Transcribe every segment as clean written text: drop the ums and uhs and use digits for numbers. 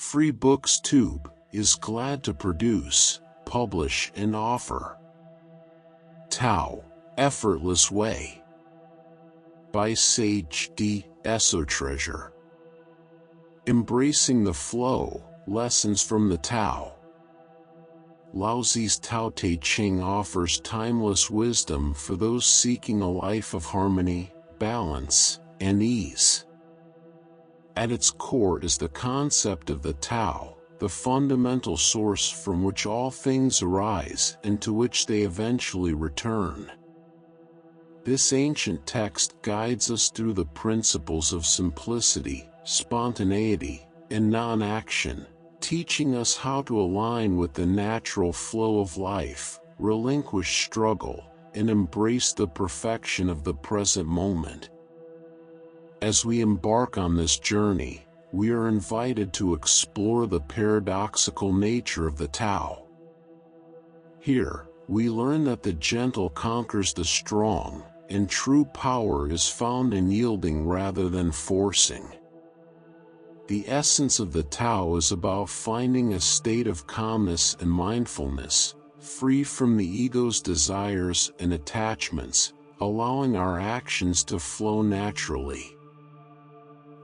FreeBooksTube is glad to produce, publish, and offer Tao, Effortless Way by Sage D. Esotreasure. Embracing the flow, lessons from the Tao. Laozi's Tao Te Ching offers timeless wisdom for those seeking a life of harmony, balance, and ease. At its core is the concept of the Tao, the fundamental source from which all things arise and to which they eventually return. This ancient text guides us through the principles of simplicity, spontaneity, and non-action, teaching us how to align with the natural flow of life, relinquish struggle, and embrace the perfection of the present moment. As we embark on this journey, we are invited to explore the paradoxical nature of the Tao. Here, we learn that the gentle conquers the strong, and true power is found in yielding rather than forcing. The essence of the Tao is about finding a state of calmness and mindfulness, free from the ego's desires and attachments, allowing our actions to flow naturally.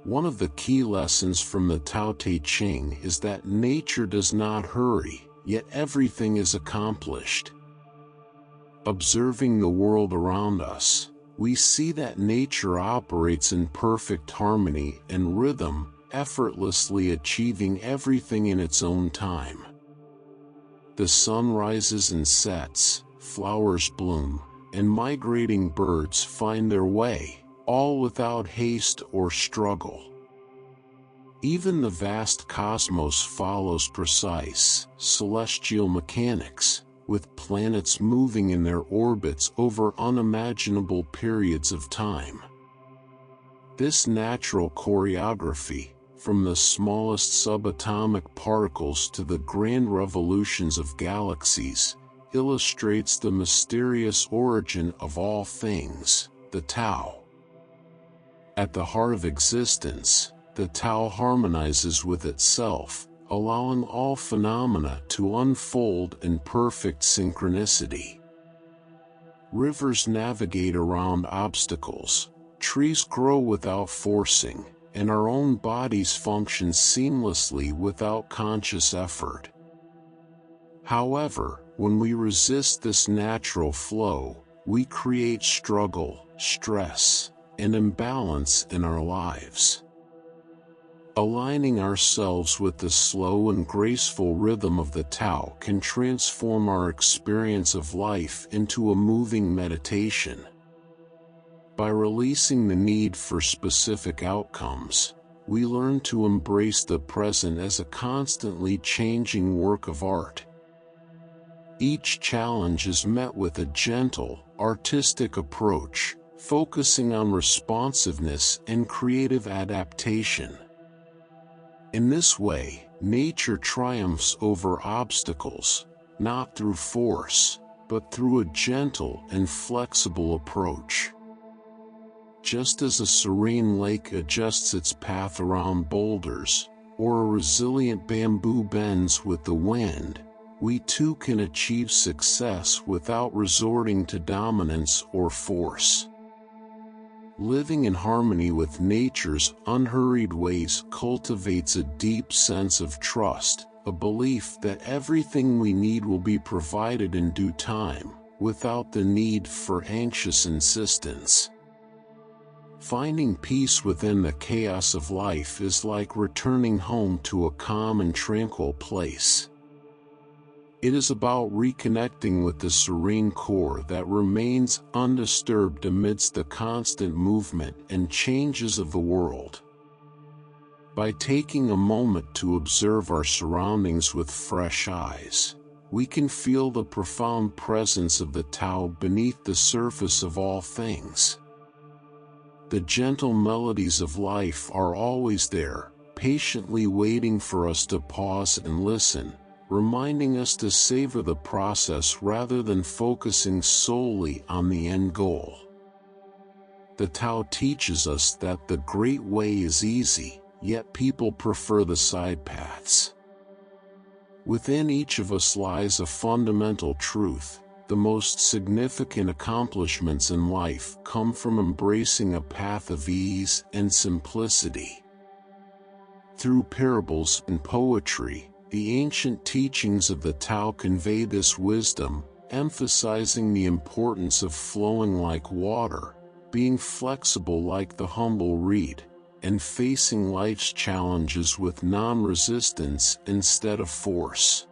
One of the key lessons from the Tao Te Ching is that nature does not hurry, yet everything is accomplished. Observing the world around us, we see that nature operates in perfect harmony and rhythm, effortlessly achieving everything in its own time. The sun rises and sets, flowers bloom, and migrating birds find their way, all without haste or struggle. Even the vast cosmos follows precise, celestial mechanics, with planets moving in their orbits over unimaginable periods of time. This natural choreography, from the smallest subatomic particles to the grand revolutions of galaxies, illustrates the mysterious origin of all things, the Tao. At the heart of existence, the Tao harmonizes with itself, allowing all phenomena to unfold in perfect synchronicity. Rivers navigate around obstacles, trees grow without forcing, and our own bodies function seamlessly without conscious effort. However, when we resist this natural flow, we create struggle, stress, and imbalance in our lives. Aligning ourselves with the slow and graceful rhythm of the Tao can transform our experience of life into a moving meditation. By releasing the need for specific outcomes, we learn to embrace the present as a constantly changing work of art. Each challenge is met with a gentle, artistic approach, focusing on responsiveness and creative adaptation. In this way, nature triumphs over obstacles, not through force, but through a gentle and flexible approach. Just as a serene lake adjusts its path around boulders, or a resilient bamboo bends with the wind, we too can achieve success without resorting to dominance or force. Living in harmony with nature's unhurried ways cultivates a deep sense of trust, a belief that everything we need will be provided in due time, without the need for anxious insistence. Finding peace within the chaos of life is like returning home to a calm and tranquil place. It is about reconnecting with the serene core that remains undisturbed amidst the constant movement and changes of the world. By taking a moment to observe our surroundings with fresh eyes, we can feel the profound presence of the Tao beneath the surface of all things. The gentle melodies of life are always there, patiently waiting for us to pause and listen, reminding us to savor the process rather than focusing solely on the end goal. The Tao teaches us that the great way is easy, yet people prefer the side paths. Within each of us lies a fundamental truth. The most significant accomplishments in life come from embracing a path of ease and simplicity. Through parables and poetry, the ancient teachings of the Tao convey this wisdom, emphasizing the importance of flowing like water, being flexible like the humble reed, and facing life's challenges with non-resistance instead of force.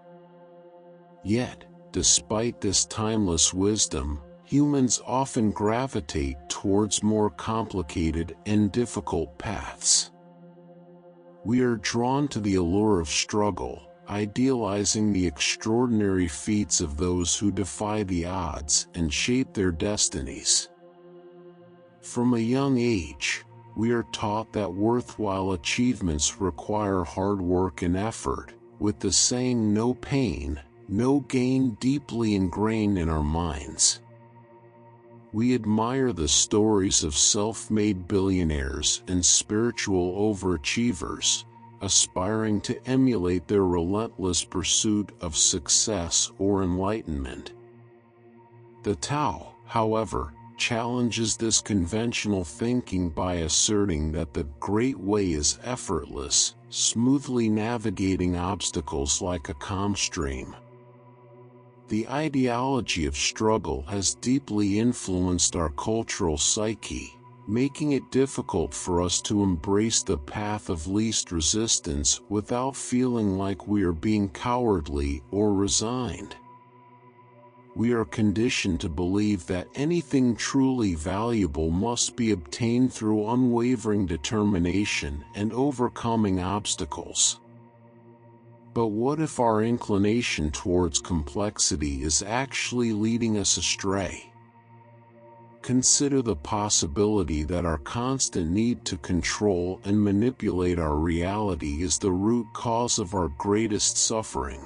Yet, despite this timeless wisdom, humans often gravitate towards more complicated and difficult paths. We are drawn to the allure of struggle, idealizing the extraordinary feats of those who defy the odds and shape their destinies. From a young age, we are taught that worthwhile achievements require hard work and effort, with the saying "no pain, no gain" deeply ingrained in our minds. We admire the stories of self-made billionaires and spiritual overachievers, aspiring to emulate their relentless pursuit of success or enlightenment. The Tao, however, challenges this conventional thinking by asserting that the Great Way is effortless, smoothly navigating obstacles like a calm stream. The ideology of struggle has deeply influenced our cultural psyche, making it difficult for us to embrace the path of least resistance without feeling like we are being cowardly or resigned. We are conditioned to believe that anything truly valuable must be obtained through unwavering determination and overcoming obstacles. But what if our inclination towards complexity is actually leading us astray? Consider the possibility that our constant need to control and manipulate our reality is the root cause of our greatest suffering.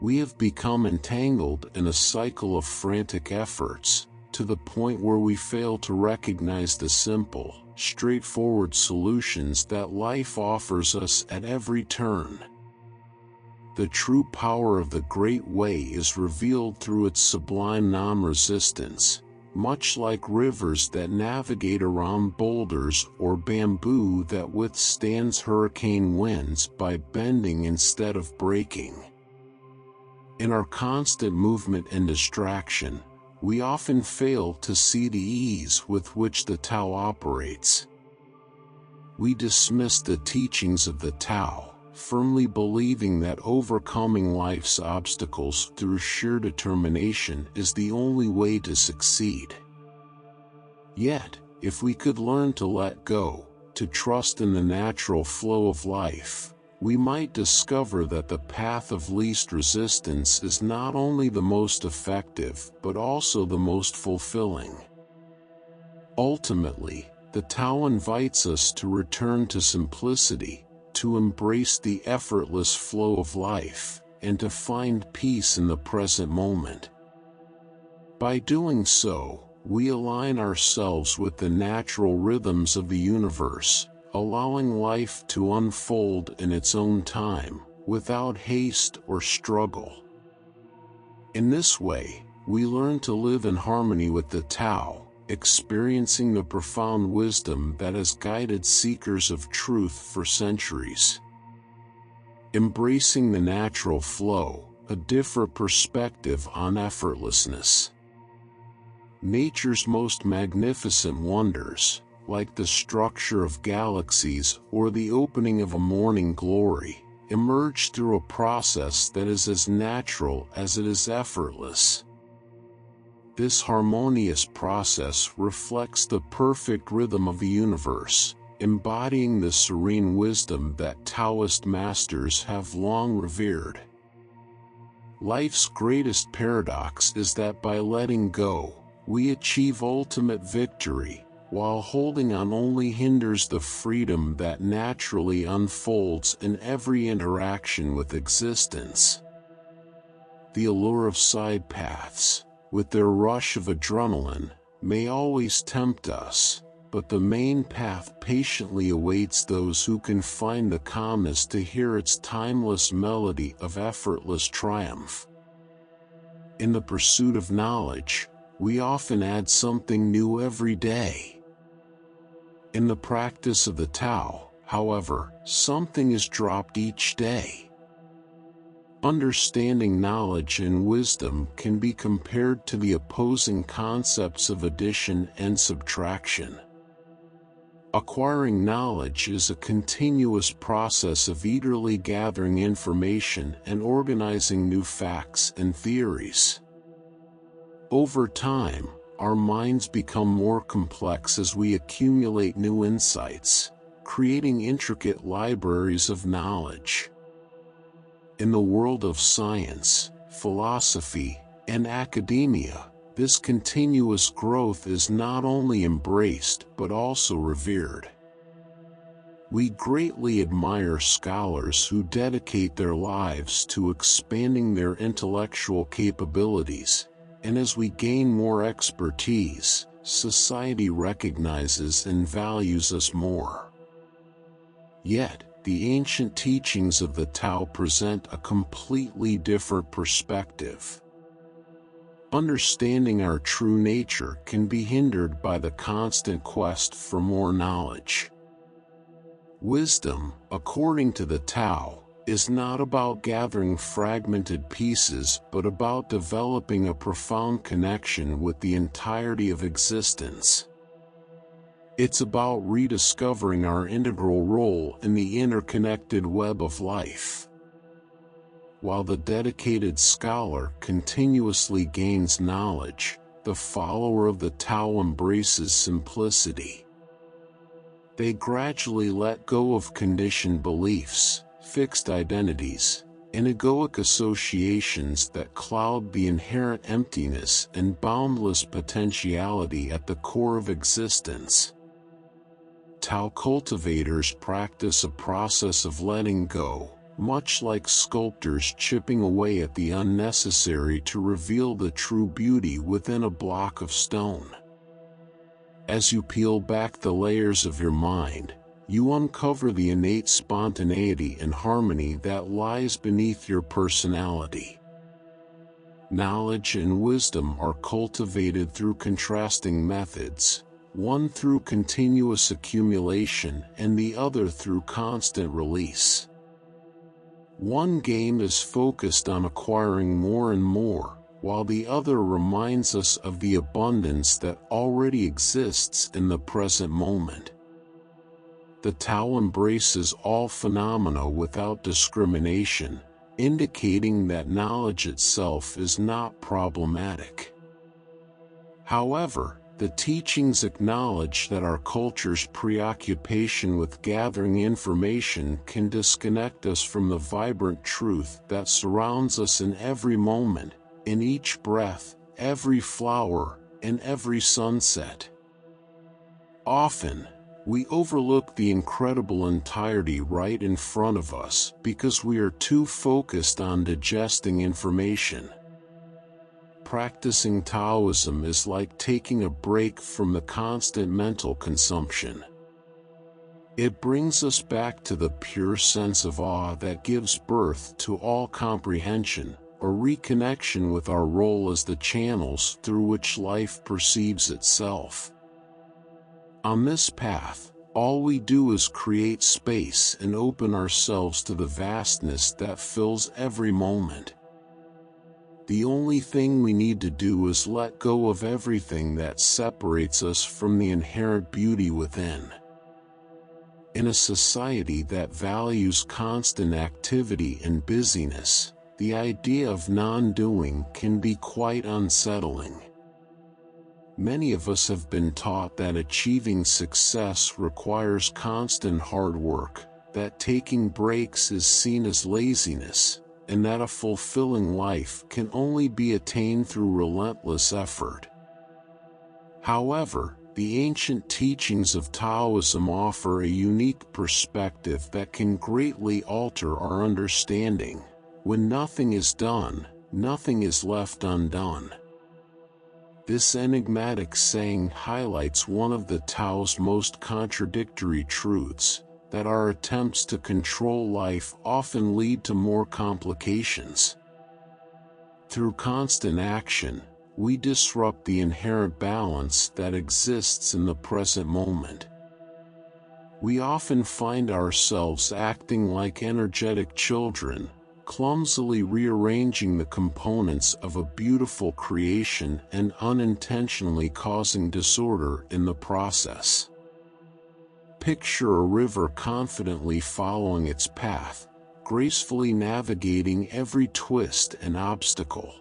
We have become entangled in a cycle of frantic efforts, to the point where we fail to recognize the simple, straightforward solutions that life offers us at every turn. The true power of the Great Way is revealed through its sublime non-resistance, much like rivers that navigate around boulders or bamboo that withstands hurricane winds by bending instead of breaking. In our constant movement and distraction, we often fail to see the ease with which the Tao operates. We dismiss the teachings of the Tao, firmly believing that overcoming life's obstacles through sheer determination is the only way to succeed. Yet, if we could learn to let go, to trust in the natural flow of life, we might discover that the path of least resistance is not only the most effective but also the most fulfilling. Ultimately, the Tao invites us to return to simplicity, to embrace the effortless flow of life, and to find peace in the present moment. By doing so, we align ourselves with the natural rhythms of the universe, allowing life to unfold in its own time, without haste or struggle. In this way, we learn to live in harmony with the Tao, experiencing the profound wisdom that has guided seekers of truth for centuries. Embracing the natural flow, a different perspective on effortlessness. Nature's most magnificent wonders, like the structure of galaxies or the opening of a morning glory, emerge through a process that is as natural as it is effortless. This harmonious process reflects the perfect rhythm of the universe, embodying the serene wisdom that Taoist masters have long revered. Life's greatest paradox is that by letting go, we achieve ultimate victory, while holding on only hinders the freedom that naturally unfolds in every interaction with existence. The allure of side paths, with their rush of adrenaline, may always tempt us, but the main path patiently awaits those who can find the calmness to hear its timeless melody of effortless triumph. In the pursuit of knowledge, we often add something new every day. In the practice of the Tao, however, something is dropped each day. Understanding knowledge and wisdom can be compared to the opposing concepts of addition and subtraction. Acquiring knowledge is a continuous process of eagerly gathering information and organizing new facts and theories. Over time, our minds become more complex as we accumulate new insights, creating intricate libraries of knowledge. In the world of science, philosophy, and academia, this continuous growth is not only embraced but also revered. We greatly admire scholars who dedicate their lives to expanding their intellectual capabilities, and as we gain more expertise, society recognizes and values us more. Yet, the ancient teachings of the Tao present a completely different perspective. Understanding our true nature can be hindered by the constant quest for more knowledge. Wisdom, according to the Tao, is not about gathering fragmented pieces but about developing a profound connection with the entirety of existence. It's about rediscovering our integral role in the interconnected web of life. While the dedicated scholar continuously gains knowledge, the follower of the Tao embraces simplicity. They gradually let go of conditioned beliefs, fixed identities, and egoic associations that cloud the inherent emptiness and boundless potentiality at the core of existence. Tao cultivators practice a process of letting go, much like sculptors chipping away at the unnecessary to reveal the true beauty within a block of stone. As you peel back the layers of your mind, you uncover the innate spontaneity and harmony that lies beneath your personality. Knowledge and wisdom are cultivated through contrasting methods, one through continuous accumulation and the other through constant release. One game is focused on acquiring more and more, while the other reminds us of the abundance that already exists in the present moment. The Tao embraces all phenomena without discrimination, indicating that knowledge itself is not problematic. However, the teachings acknowledge that our culture's preoccupation with gathering information can disconnect us from the vibrant truth that surrounds us in every moment, in each breath, every flower, and every sunset. Often, we overlook the incredible entirety right in front of us because we are too focused on digesting information. Practicing Taoism is like taking a break from the constant mental consumption. It brings us back to the pure sense of awe that gives birth to all comprehension, a reconnection with our role as the channels through which life perceives itself. On this path, all we do is create space and open ourselves to the vastness that fills every moment. The only thing we need to do is let go of everything that separates us from the inherent beauty within. In a society that values constant activity and busyness, the idea of non-doing can be quite unsettling. Many of us have been taught that achieving success requires constant hard work, that taking breaks is seen as laziness, and that a fulfilling life can only be attained through relentless effort. However, the ancient teachings of Taoism offer a unique perspective that can greatly alter our understanding. When nothing is done, nothing is left undone. This enigmatic saying highlights one of the Tao's most contradictory truths, that our attempts to control life often lead to more complications. Through constant action, we disrupt the inherent balance that exists in the present moment. We often find ourselves acting like energetic children, clumsily rearranging the components of a beautiful creation and unintentionally causing disorder in the process. Picture a river confidently following its path, gracefully navigating every twist and obstacle.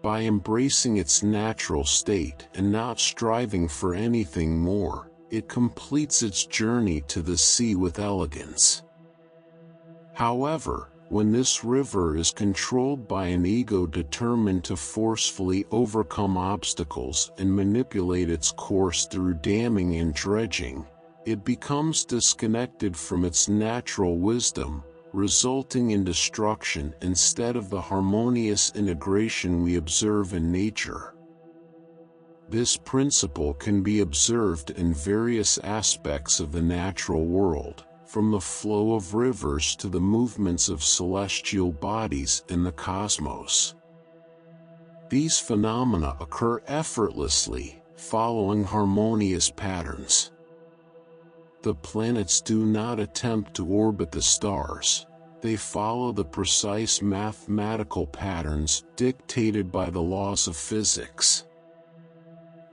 By embracing its natural state and not striving for anything more, it completes its journey to the sea with elegance. However, when this river is controlled by an ego determined to forcefully overcome obstacles and manipulate its course through damming and dredging, it becomes disconnected from its natural wisdom, resulting in destruction instead of the harmonious integration we observe in nature. This principle can be observed in various aspects of the natural world, from the flow of rivers to the movements of celestial bodies in the cosmos. These phenomena occur effortlessly, following harmonious patterns. The planets do not attempt to orbit the stars. They follow the precise mathematical patterns dictated by the laws of physics.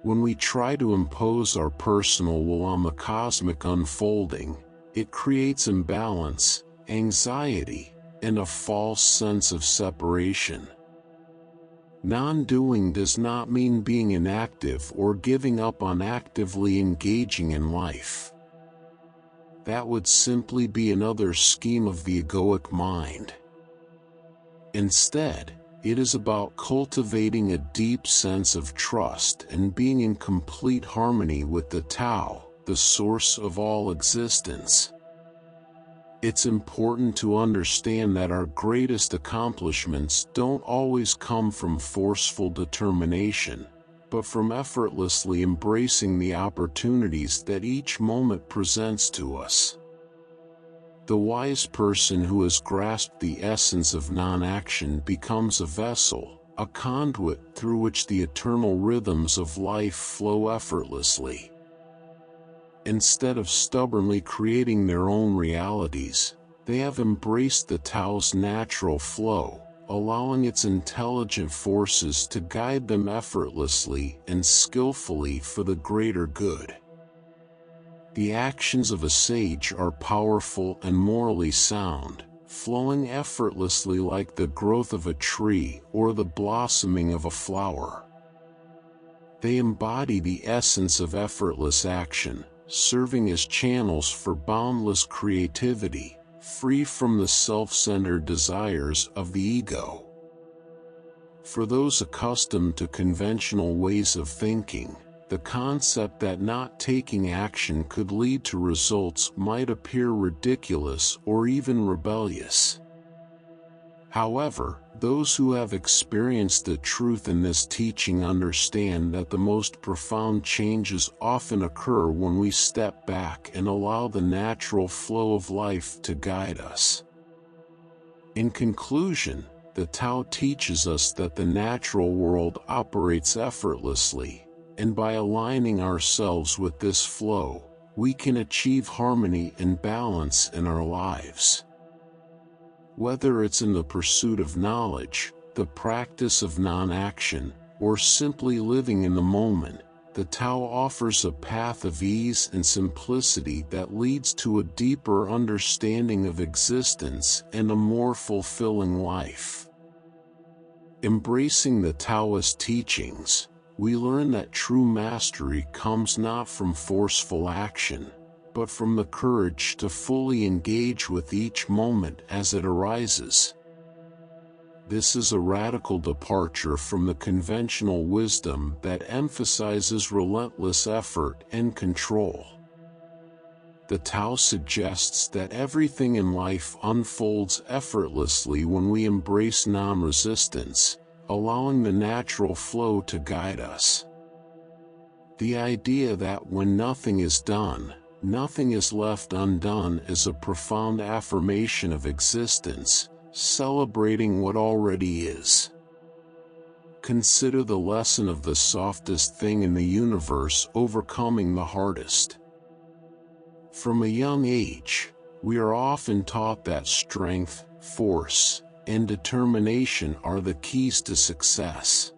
When we try to impose our personal will on the cosmic unfolding, it creates imbalance, anxiety, and a false sense of separation. Non-doing does not mean being inactive or giving up on actively engaging in life. That would simply be another scheme of the egoic mind. Instead, it is about cultivating a deep sense of trust and being in complete harmony with the Tao, the source of all existence. It's important to understand that our greatest accomplishments don't always come from forceful determination, but from effortlessly embracing the opportunities that each moment presents to us. The wise person who has grasped the essence of non-action becomes a vessel, a conduit through which the eternal rhythms of life flow effortlessly. Instead of stubbornly creating their own realities, they have embraced the Tao's natural flow, allowing its intelligent forces to guide them effortlessly and skillfully for the greater good. The actions of a sage are powerful and morally sound, flowing effortlessly like the growth of a tree or the blossoming of a flower. They embody the essence of effortless action, serving as channels for boundless creativity, free from the self-centered desires of the ego. For those accustomed to conventional ways of thinking, the concept that not taking action could lead to results might appear ridiculous or even rebellious. However, those who have experienced the truth in this teaching understand that the most profound changes often occur when we step back and allow the natural flow of life to guide us. In conclusion, the Tao teaches us that the natural world operates effortlessly, and by aligning ourselves with this flow, we can achieve harmony and balance in our lives. Whether it's in the pursuit of knowledge, the practice of non-action, or simply living in the moment, the Tao offers a path of ease and simplicity that leads to a deeper understanding of existence and a more fulfilling life. Embracing the Taoist teachings, we learn that true mastery comes not from forceful action, but from the courage to fully engage with each moment as it arises. This is a radical departure from the conventional wisdom that emphasizes relentless effort and control. The Tao suggests that everything in life unfolds effortlessly when we embrace non-resistance, allowing the natural flow to guide us. The idea that when nothing is done, nothing is left undone is a profound affirmation of existence, celebrating what already is. Consider the lesson of the softest thing in the universe overcoming the hardest. From a young age, we are often taught that strength, force, and determination are the keys to success.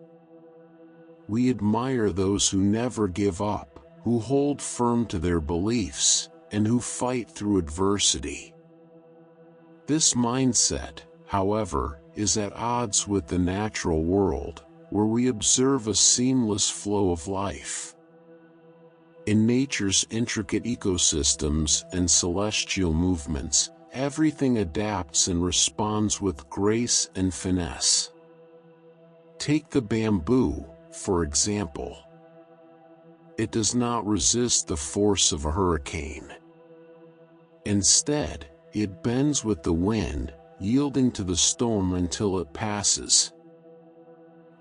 We admire those who never give up, who hold firm to their beliefs, and who fight through adversity. This mindset, however, is at odds with the natural world, where we observe a seamless flow of life. In nature's intricate ecosystems and celestial movements, everything adapts and responds with grace and finesse. Take the bamboo, for example. It does not resist the force of a hurricane. Instead, it bends with the wind, yielding to the storm until it passes.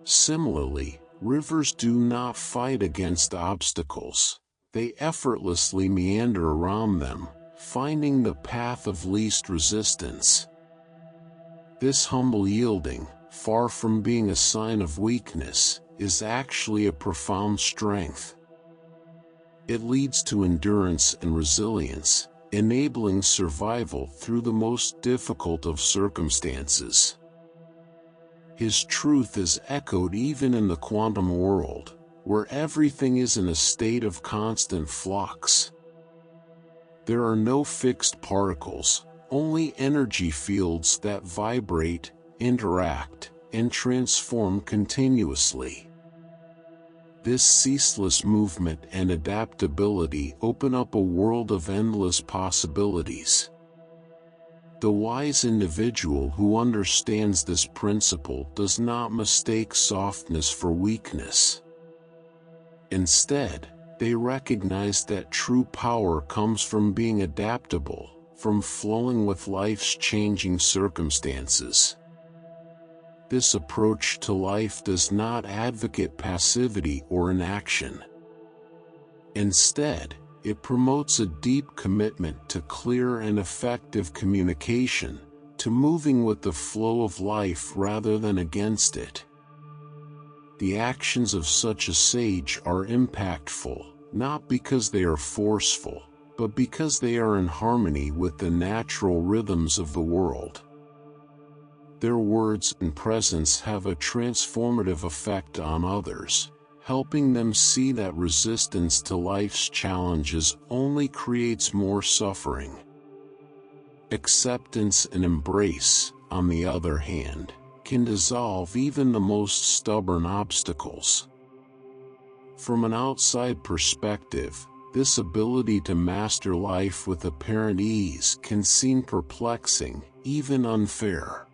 Similarly, rivers do not fight against obstacles. They effortlessly meander around them, finding the path of least resistance. This humble yielding, far from being a sign of weakness, is actually a profound strength. It leads to endurance and resilience, enabling survival through the most difficult of circumstances. His truth is echoed even in the quantum world, where everything is in a state of constant flux. There are no fixed particles, only energy fields that vibrate, interact, and transform continuously. This ceaseless movement and adaptability open up a world of endless possibilities. The wise individual who understands this principle does not mistake softness for weakness. Instead, they recognize that true power comes from being adaptable, from flowing with life's changing circumstances. This approach to life does not advocate passivity or inaction. Instead, it promotes a deep commitment to clear and effective communication, to moving with the flow of life rather than against it. The actions of such a sage are impactful, not because they are forceful, but because they are in harmony with the natural rhythms of the world. Their words and presence have a transformative effect on others, helping them see that resistance to life's challenges only creates more suffering. Acceptance and embrace, on the other hand, can dissolve even the most stubborn obstacles. From an outside perspective, this ability to master life with apparent ease can seem perplexing, even unfair.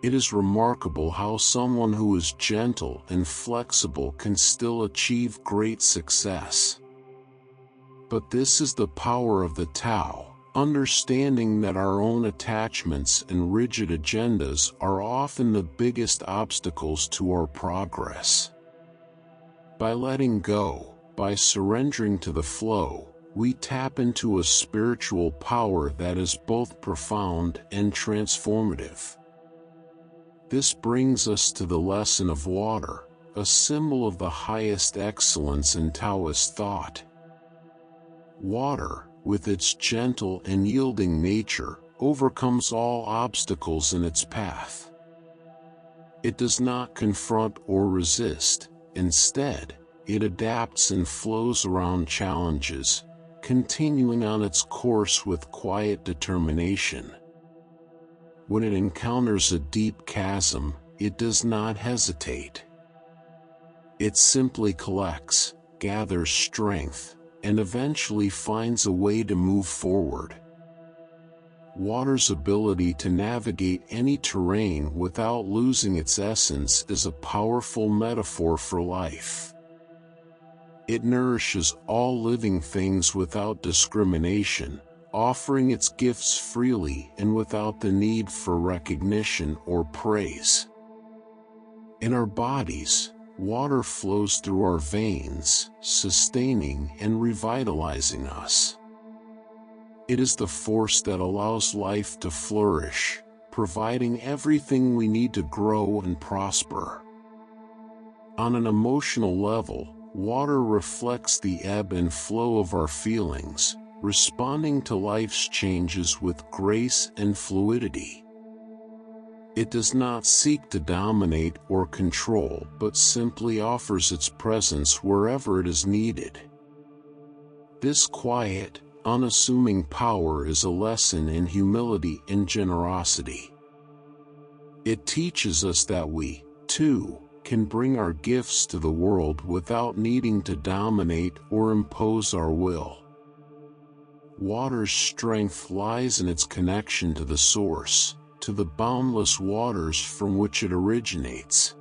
It is remarkable how someone who is gentle and flexible can still achieve great success. But this is the power of the Tao, understanding that our own attachments and rigid agendas are often the biggest obstacles to our progress. By letting go, by surrendering to the flow, we tap into a spiritual power that is both profound and transformative. This brings us to the lesson of water, a symbol of the highest excellence in Taoist thought. Water, with its gentle and yielding nature, overcomes all obstacles in its path. It does not confront or resist. Instead, it adapts and flows around challenges, continuing on its course with quiet determination. When it encounters a deep chasm, it does not hesitate. It simply collects, gathers strength, and eventually finds a way to move forward. Water's ability to navigate any terrain without losing its essence is a powerful metaphor for life. It nourishes all living things without discrimination, offering its gifts freely and without the need for recognition or praise. In our bodies, water flows through our veins, sustaining and revitalizing us. It is the force that allows life to flourish, providing everything we need to grow and prosper. On an emotional level, water reflects the ebb and flow of our feelings, responding to life's changes with grace and fluidity. It does not seek to dominate or control, but simply offers its presence wherever it is needed. This quiet, unassuming power is a lesson in humility and generosity. It teaches us that we, too, can bring our gifts to the world without needing to dominate or impose our will. Water's strength lies in its connection to the source, to the boundless waters from which it originates.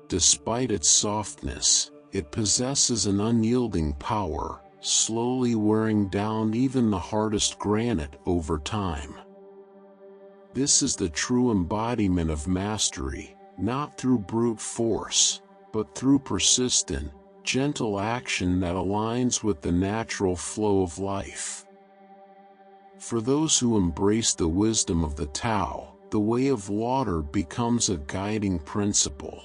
Despite its softness, it possesses an unyielding power, slowly wearing down even the hardest granite over time. This is the true embodiment of mastery, not through brute force, but through persistent, gentle action that aligns with the natural flow of life. For those who embrace the wisdom of the Tao, the way of water becomes a guiding principle.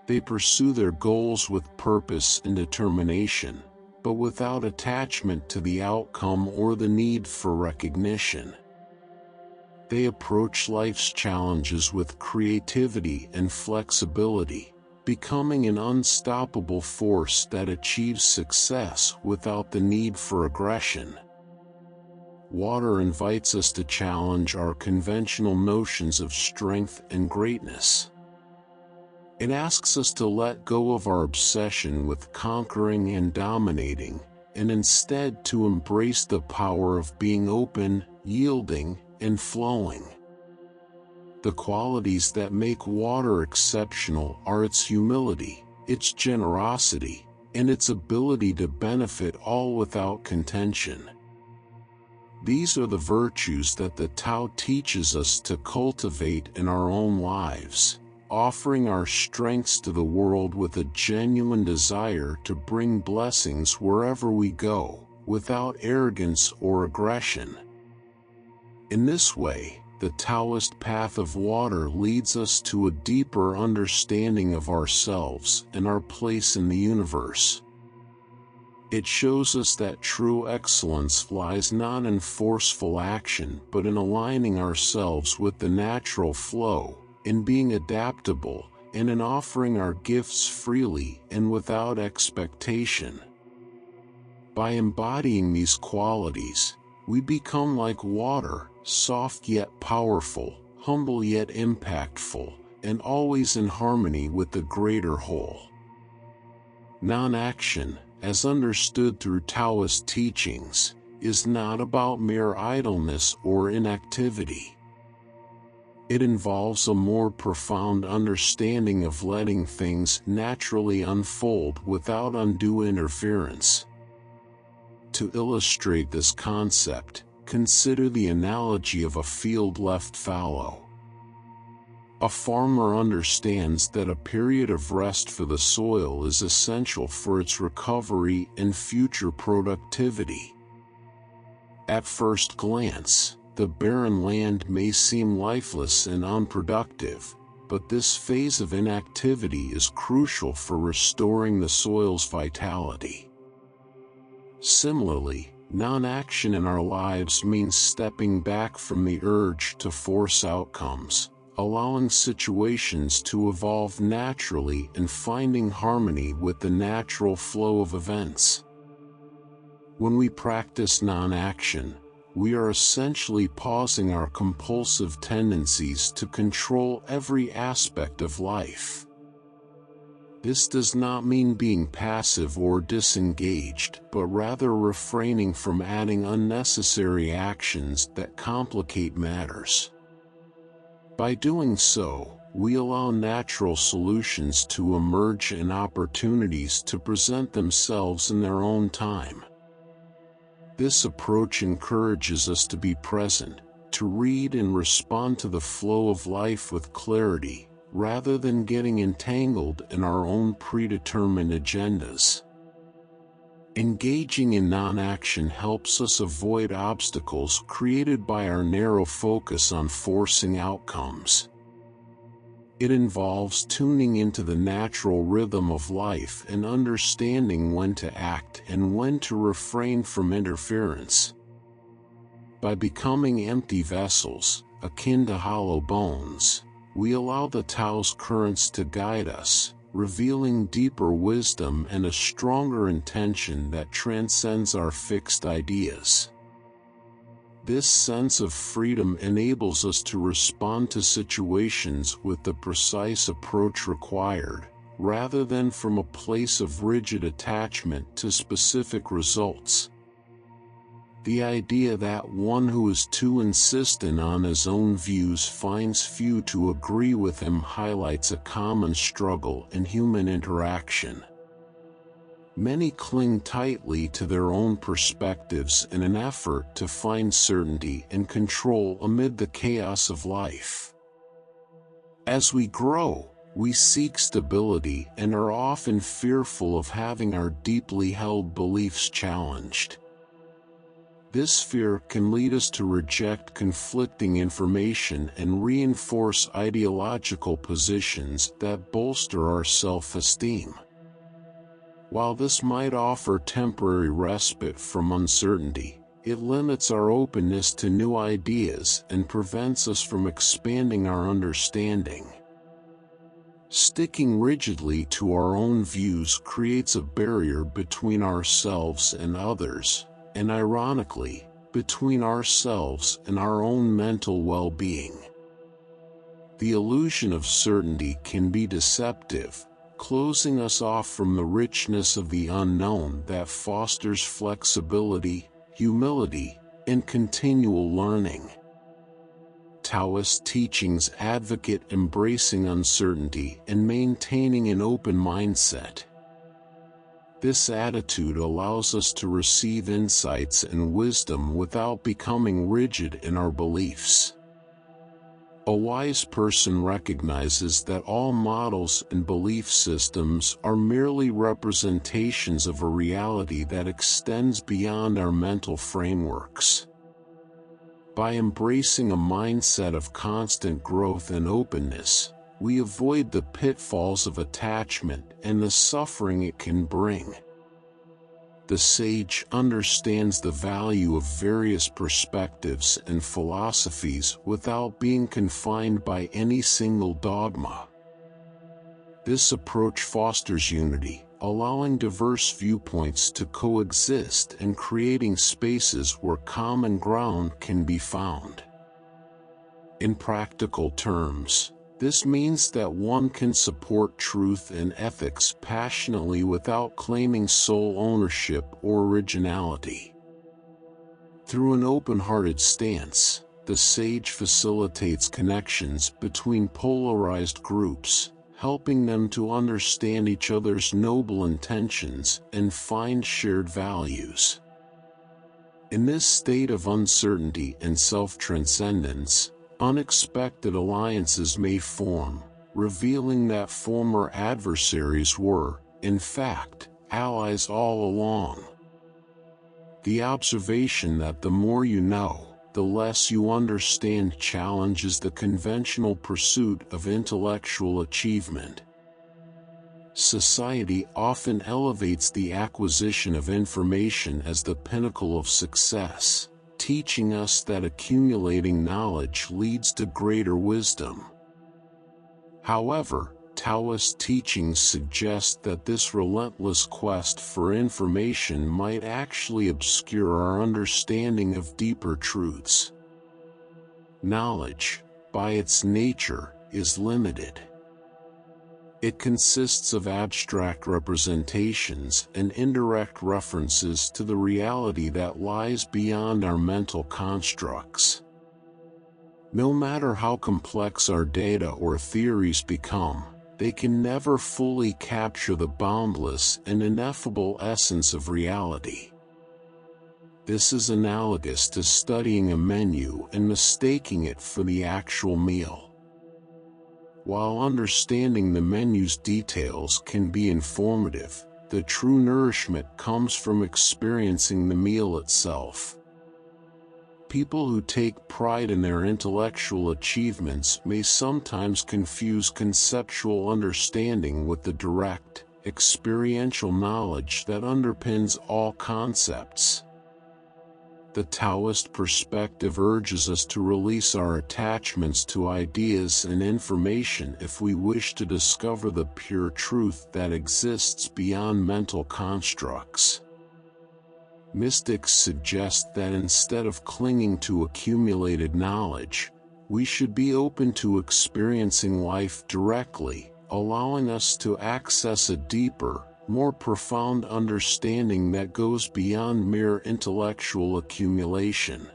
They pursue their goals with purpose and determination, but without attachment to the outcome or the need for recognition. They approach life's challenges with creativity and flexibility, becoming an unstoppable force that achieves success without the need for aggression. Water invites us to challenge our conventional notions of strength and greatness. It asks us to let go of our obsession with conquering and dominating, and instead to embrace the power of being open, yielding, and flowing. The qualities that make water exceptional are its humility, its generosity, and its ability to benefit all without contention. These are the virtues that the Tao teaches us to cultivate in our own lives, offering our strengths to the world with a genuine desire to bring blessings wherever we go, without arrogance or aggression. In this way, the Taoist path of water leads us to a deeper understanding of ourselves and our place in the universe. It shows us that true excellence lies not in forceful action but in aligning ourselves with the natural flow, in being adaptable, and in offering our gifts freely and without expectation. By embodying these qualities, we become like water, soft yet powerful, humble yet impactful, and always in harmony with the greater whole. Non-action, as understood through Taoist teachings, is not about mere idleness or inactivity. It involves a more profound understanding of letting things naturally unfold without undue interference. To illustrate this concept, consider the analogy of a field left fallow. A farmer understands that a period of rest for the soil is essential for its recovery and future productivity. At first glance, the barren land may seem lifeless and unproductive, but this phase of inactivity is crucial for restoring the soil's vitality. Similarly, non-action in our lives means stepping back from the urge to force outcomes, allowing situations to evolve naturally and finding harmony with the natural flow of events. When we practice non-action, we are essentially pausing our compulsive tendencies to control every aspect of life. This does not mean being passive or disengaged, but rather refraining from adding unnecessary actions that complicate matters. By doing so, we allow natural solutions to emerge and opportunities to present themselves in their own time. This approach encourages us to be present, to read and respond to the flow of life with clarity, rather than getting entangled in our own predetermined agendas. Engaging in non-action helps us avoid obstacles created by our narrow focus on forcing outcomes. It involves tuning into the natural rhythm of life and understanding when to act and when to refrain from interference. By becoming empty vessels, akin to hollow bones, we allow the Tao's currents to guide us, revealing deeper wisdom and a stronger intention that transcends our fixed ideas. This sense of freedom enables us to respond to situations with the precise approach required, rather than from a place of rigid attachment to specific results. The idea that one who is too insistent on his own views finds few to agree with him highlights a common struggle in human interaction. Many cling tightly to their own perspectives in an effort to find certainty and control amid the chaos of life. As we grow, we seek stability and are often fearful of having our deeply held beliefs challenged. This fear can lead us to reject conflicting information and reinforce ideological positions that bolster our self-esteem. While this might offer temporary respite from uncertainty, it limits our openness to new ideas and prevents us from expanding our understanding. Sticking rigidly to our own views creates a barrier between ourselves and others, and ironically, between ourselves and our own mental well-being. The illusion of certainty can be deceptive, closing us off from the richness of the unknown that fosters flexibility, humility, and continual learning. Taoist teachings advocate embracing uncertainty and maintaining an open mindset. This attitude allows us to receive insights and wisdom without becoming rigid in our beliefs. A wise person recognizes that all models and belief systems are merely representations of a reality that extends beyond our mental frameworks. By embracing a mindset of constant growth and openness, we avoid the pitfalls of attachment and the suffering it can bring. The sage understands the value of various perspectives and philosophies without being confined by any single dogma. This approach fosters unity, allowing diverse viewpoints to coexist and creating spaces where common ground can be found. In practical terms, this means that one can support truth and ethics passionately without claiming sole ownership or originality. Through an open-hearted stance, the sage facilitates connections between polarized groups, helping them to understand each other's noble intentions and find shared values. In this state of uncertainty and self-transcendence, unexpected alliances may form, revealing that former adversaries were, in fact, allies all along. The observation that the more you know, the less you understand challenges the conventional pursuit of intellectual achievement. Society often elevates the acquisition of information as the pinnacle of success, teaching us that accumulating knowledge leads to greater wisdom. However, Taoist teachings suggest that this relentless quest for information might actually obscure our understanding of deeper truths. Knowledge, by its nature, is limited. It consists of abstract representations and indirect references to the reality that lies beyond our mental constructs. No matter how complex our data or theories become, they can never fully capture the boundless and ineffable essence of reality. This is analogous to studying a menu and mistaking it for the actual meal. while understanding the menu's details can be informative, the true nourishment comes from experiencing the meal itself. People who take pride in their intellectual achievements may sometimes confuse conceptual understanding with the direct, experiential knowledge that underpins all concepts. The Taoist perspective urges us to release our attachments to ideas and information if we wish to discover the pure truth that exists beyond mental constructs. Mystics suggest that instead of clinging to accumulated knowledge, we should be open to experiencing life directly, allowing us to access a deeper, more profound understanding that goes beyond mere intellectual accumulation.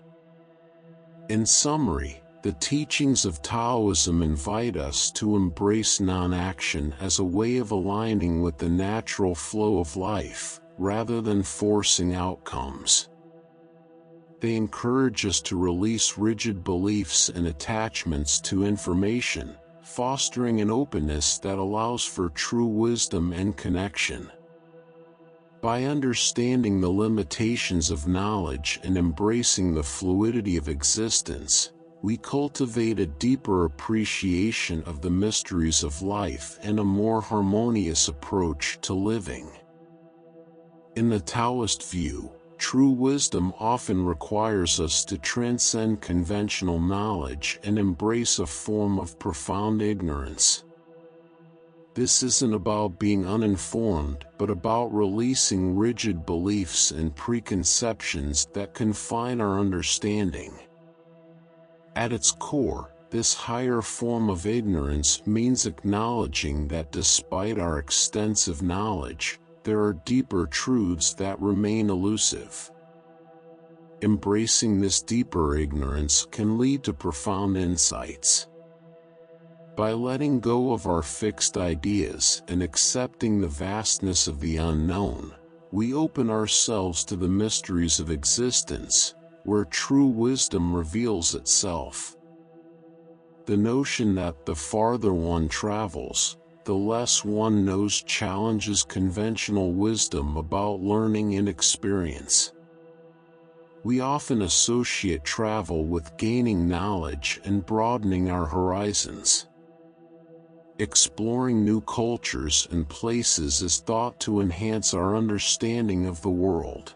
In summary, the teachings of Taoism invite us to embrace non-action as a way of aligning with the natural flow of life, rather than forcing outcomes. They encourage us to release rigid beliefs and attachments to information, fostering an openness that allows for true wisdom and connection. By understanding the limitations of knowledge and embracing the fluidity of existence, we cultivate a deeper appreciation of the mysteries of life and a more harmonious approach to living. In the Taoist view, true wisdom often requires us to transcend conventional knowledge and embrace a form of profound ignorance. This isn't about being uninformed, but about releasing rigid beliefs and preconceptions that confine our understanding. At its core, this higher form of ignorance means acknowledging that despite our extensive knowledge, there are deeper truths that remain elusive. Embracing this deeper ignorance can lead to profound insights. By letting go of our fixed ideas and accepting the vastness of the unknown, we open ourselves to the mysteries of existence, where true wisdom reveals itself. The notion that the farther one travels, the less one knows challenges conventional wisdom about learning and experience. We often associate travel with gaining knowledge and broadening our horizons. Exploring new cultures and places is thought to enhance our understanding of the world.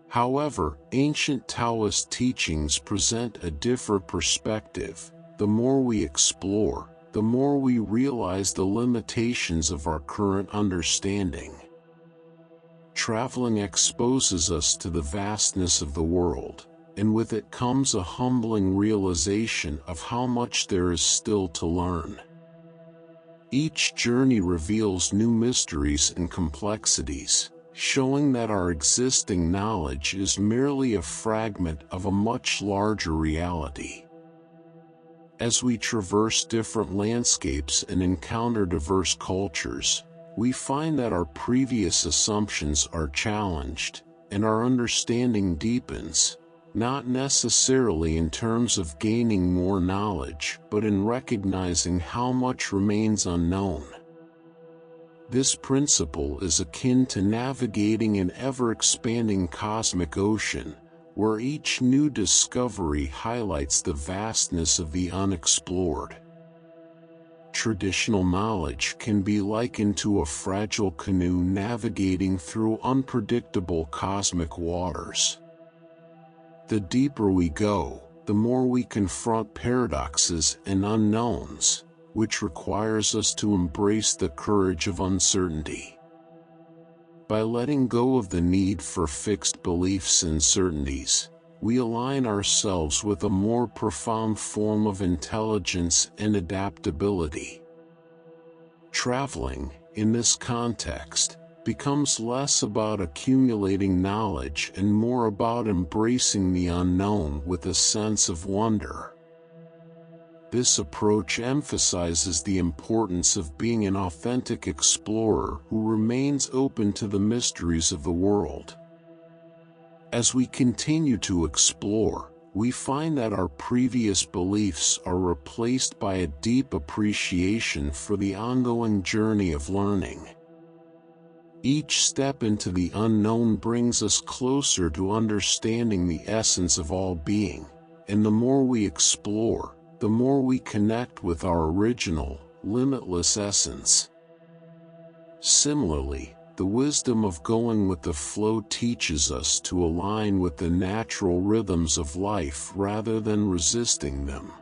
However, ancient Taoist teachings present a different perspective. The more we explore, the more we realize the limitations of our current understanding. Traveling exposes us to the vastness of the world, and with it comes a humbling realization of how much there is still to learn. Each journey reveals new mysteries and complexities, showing that our existing knowledge is merely a fragment of a much larger reality. As we traverse different landscapes and encounter diverse cultures, we find that our previous assumptions are challenged, and our understanding deepens, not necessarily in terms of gaining more knowledge, but in recognizing how much remains unknown. This principle is akin to navigating an ever-expanding cosmic ocean, where each new discovery highlights the vastness of the unexplored. Traditional knowledge can be likened to a fragile canoe navigating through unpredictable cosmic waters. The deeper we go, the more we confront paradoxes and unknowns, which requires us to embrace the courage of uncertainty. By letting go of the need for fixed beliefs and certainties, we align ourselves with a more profound form of intelligence and adaptability. Traveling, in this context, becomes less about accumulating knowledge and more about embracing the unknown with a sense of wonder. This approach emphasizes the importance of being an authentic explorer who remains open to the mysteries of the world. As we continue to explore, we find that our previous beliefs are replaced by a deep appreciation for the ongoing journey of learning. Each step into the unknown brings us closer to understanding the essence of all being, and the more we explore, the more we connect with our original, limitless essence. Similarly, the wisdom of going with the flow teaches us to align with the natural rhythms of life rather than resisting them.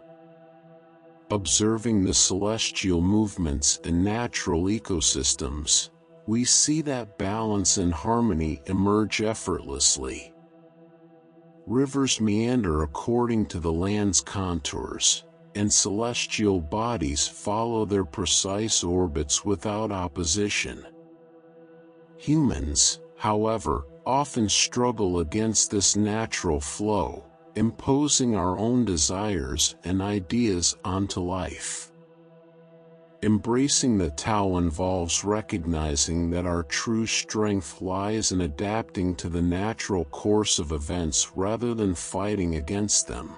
Observing the celestial movements and natural ecosystems, we see that balance and harmony emerge effortlessly. Rivers meander according to the land's contours, and celestial bodies follow their precise orbits without opposition. Humans, however, often struggle against this natural flow, imposing our own desires and ideas onto life. Embracing the Tao involves recognizing that our true strength lies in adapting to the natural course of events rather than fighting against them.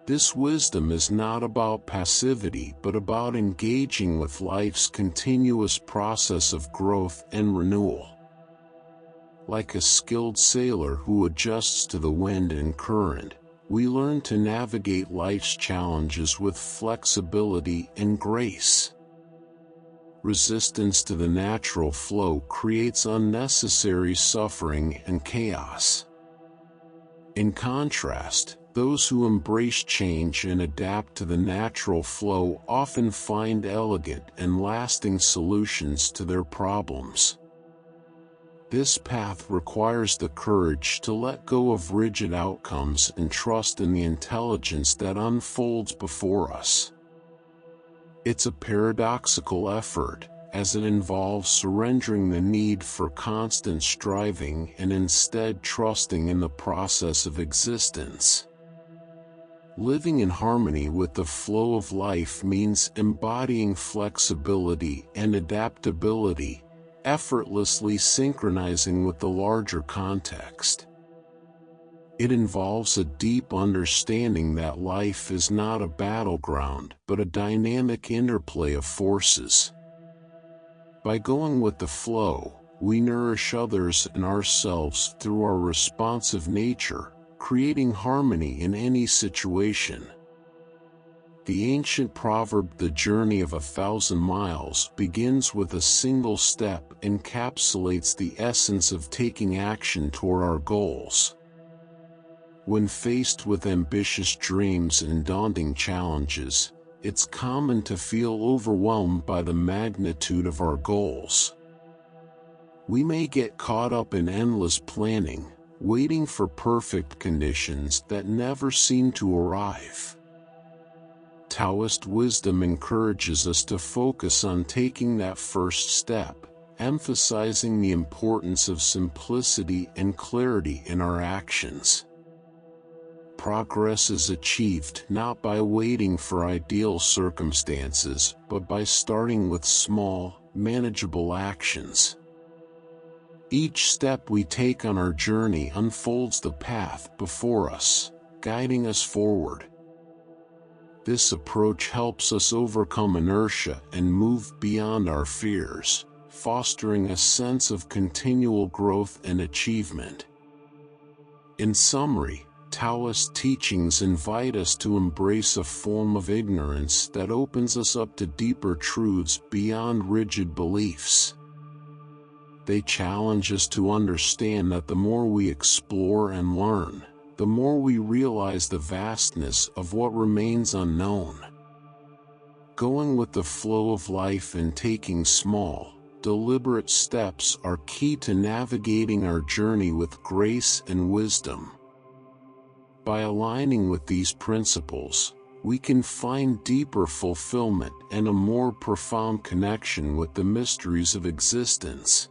This wisdom is not about passivity but about engaging with life's continuous process of growth and renewal. Like a skilled sailor who adjusts to the wind and current, we learn to navigate life's challenges with flexibility and grace. Resistance to the natural flow creates unnecessary suffering and chaos. In contrast, those who embrace change and adapt to the natural flow often find elegant and lasting solutions to their problems. This path requires the courage to let go of rigid outcomes and trust in the intelligence that unfolds before us. It's a paradoxical effort, as it involves surrendering the need for constant striving and instead trusting in the process of existence. Living in harmony with the flow of life means embodying flexibility and adaptability, effortlessly synchronizing with the larger context. It involves a deep understanding that life is not a battleground but a dynamic interplay of forces. By going with the flow, we nourish others and ourselves through our responsive nature, creating harmony in any situation. The ancient proverb "the journey of 1,000 miles begins with a single step" encapsulates the essence of taking action toward our goals. When faced with ambitious dreams and daunting challenges, it's common to feel overwhelmed by the magnitude of our goals. We may get caught up in endless planning, waiting for perfect conditions that never seem to arrive. Taoist wisdom encourages us to focus on taking that first step, emphasizing the importance of simplicity and clarity in our actions. Progress is achieved not by waiting for ideal circumstances, but by starting with small, manageable actions. Each step we take on our journey unfolds the path before us, guiding us forward. This approach helps us overcome inertia and move beyond our fears, fostering a sense of continual growth and achievement. In summary, Taoist teachings invite us to embrace a form of ignorance that opens us up to deeper truths beyond rigid beliefs. They challenge us to understand that the more we explore and learn, the more we realize the vastness of what remains unknown. Going with the flow of life and taking small, deliberate steps are key to navigating our journey with grace and wisdom. By aligning with these principles, we can find deeper fulfillment and a more profound connection with the mysteries of existence.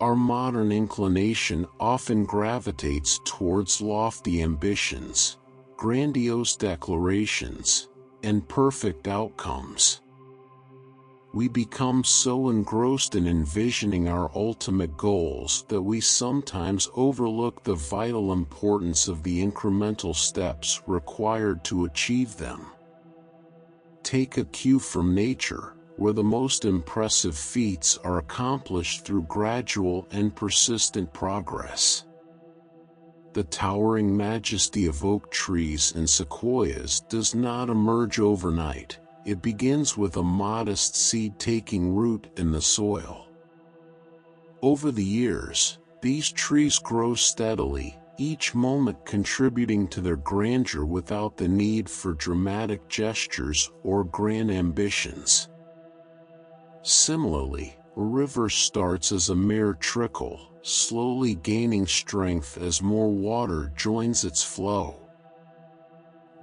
Our modern inclination often gravitates towards lofty ambitions, grandiose declarations, and perfect outcomes. We become so engrossed in envisioning our ultimate goals that we sometimes overlook the vital importance of the incremental steps required to achieve them. Take a cue from nature, where the most impressive feats are accomplished through gradual and persistent progress. The towering majesty of oak trees and sequoias does not emerge overnight. It begins with a modest seed taking root in the soil. Over the years, these trees grow steadily, each moment contributing to their grandeur without the need for dramatic gestures or grand ambitions. Similarly, a river starts as a mere trickle, slowly gaining strength as more water joins its flow.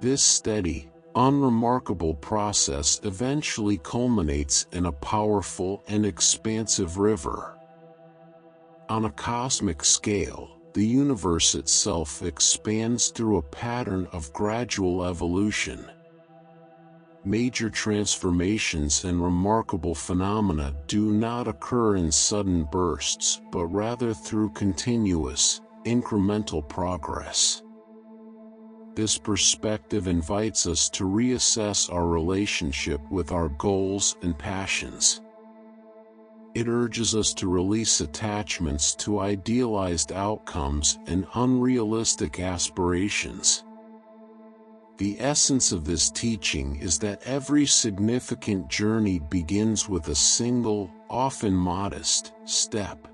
This steady, unremarkable process eventually culminates in a powerful and expansive river. On a cosmic scale, the universe itself expands through a pattern of gradual evolution. Major transformations and remarkable phenomena do not occur in sudden bursts, but rather through continuous, incremental progress. This perspective invites us to reassess our relationship with our goals and passions. It urges us to release attachments to idealized outcomes and unrealistic aspirations. The essence of this teaching is that every significant journey begins with a single, often modest, step.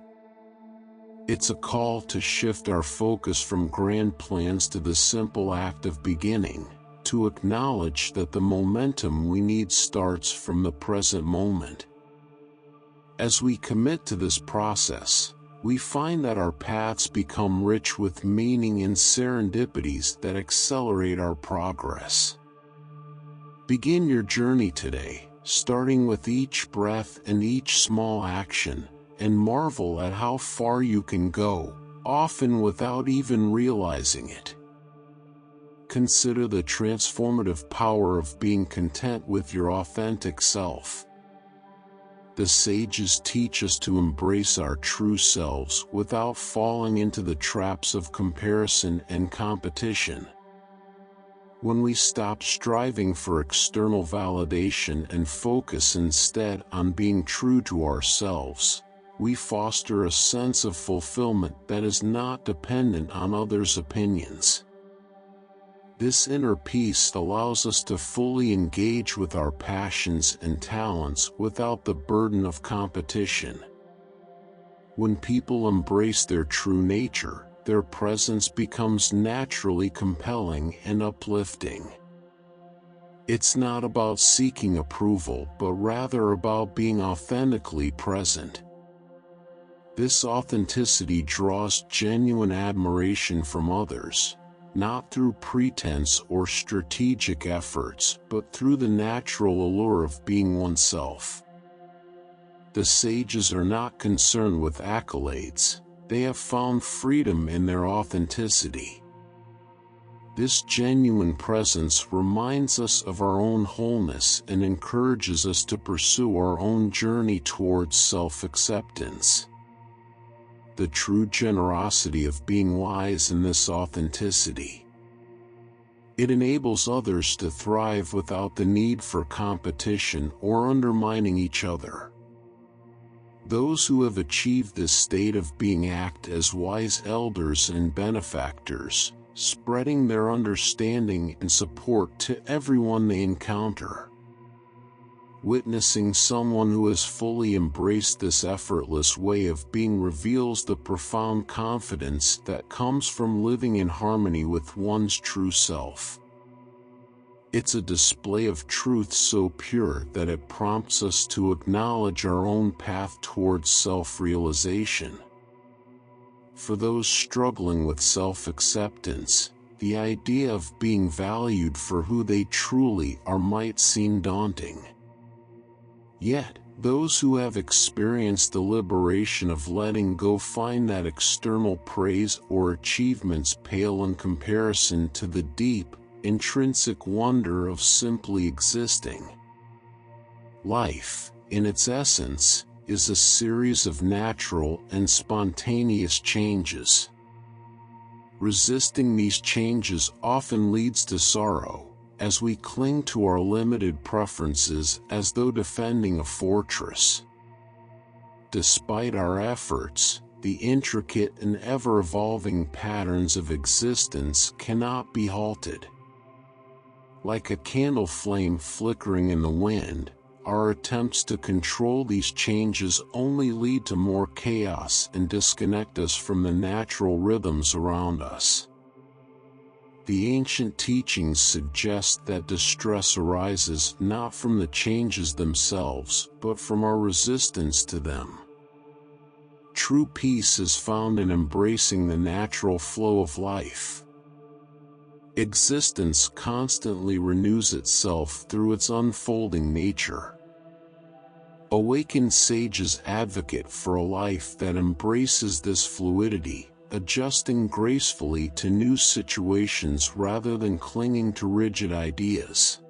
It's a call to shift our focus from grand plans to the simple act of beginning, to acknowledge that the momentum we need starts from the present moment. As we commit to this process, we find that our paths become rich with meaning and serendipities that accelerate our progress. Begin your journey today, starting with each breath and each small action, and marvel at how far you can go, often without even realizing it. Consider the transformative power of being content with your authentic self. The sages teach us to embrace our true selves without falling into the traps of comparison and competition. When we stop striving for external validation and focus instead on being true to ourselves, we foster a sense of fulfillment that is not dependent on others' opinions. This inner peace allows us to fully engage with our passions and talents without the burden of competition. When people embrace their true nature, their presence becomes naturally compelling and uplifting. It's not about seeking approval, but rather about being authentically present. This authenticity draws genuine admiration from others, not through pretense or strategic efforts, but through the natural allure of being oneself. The sages are not concerned with accolades. They have found freedom in their authenticity. This genuine presence reminds us of our own wholeness and encourages us to pursue our own journey towards self-acceptance. The true generosity of being lies in this authenticity. It enables others to thrive without the need for competition or undermining each other. Those who have achieved this state of being act as wise elders and benefactors, spreading their understanding and support to everyone they encounter. Witnessing someone who has fully embraced this effortless way of being reveals the profound confidence that comes from living in harmony with one's true self. It's a display of truth so pure that it prompts us to acknowledge our own path towards self-realization. For those struggling with self-acceptance, the idea of being valued for who they truly are might seem daunting. Yet, those who have experienced the liberation of letting go find that external praise or achievements pale in comparison to the deep, intrinsic wonder of simply existing. Life, in its essence, is a series of natural and spontaneous changes. Resisting these changes often leads to sorrow, as we cling to our limited preferences as though defending a fortress. Despite our efforts, the intricate and ever-evolving patterns of existence cannot be halted. Like a candle flame flickering in the wind, our attempts to control these changes only lead to more chaos and disconnect us from the natural rhythms around us. The ancient teachings suggest that distress arises not from the changes themselves, but from our resistance to them. True peace is found in embracing the natural flow of life. Existence constantly renews itself through its unfolding nature. Awakened sages advocate for a life that embraces this fluidity, adjusting gracefully to new situations rather than clinging to rigid ideas.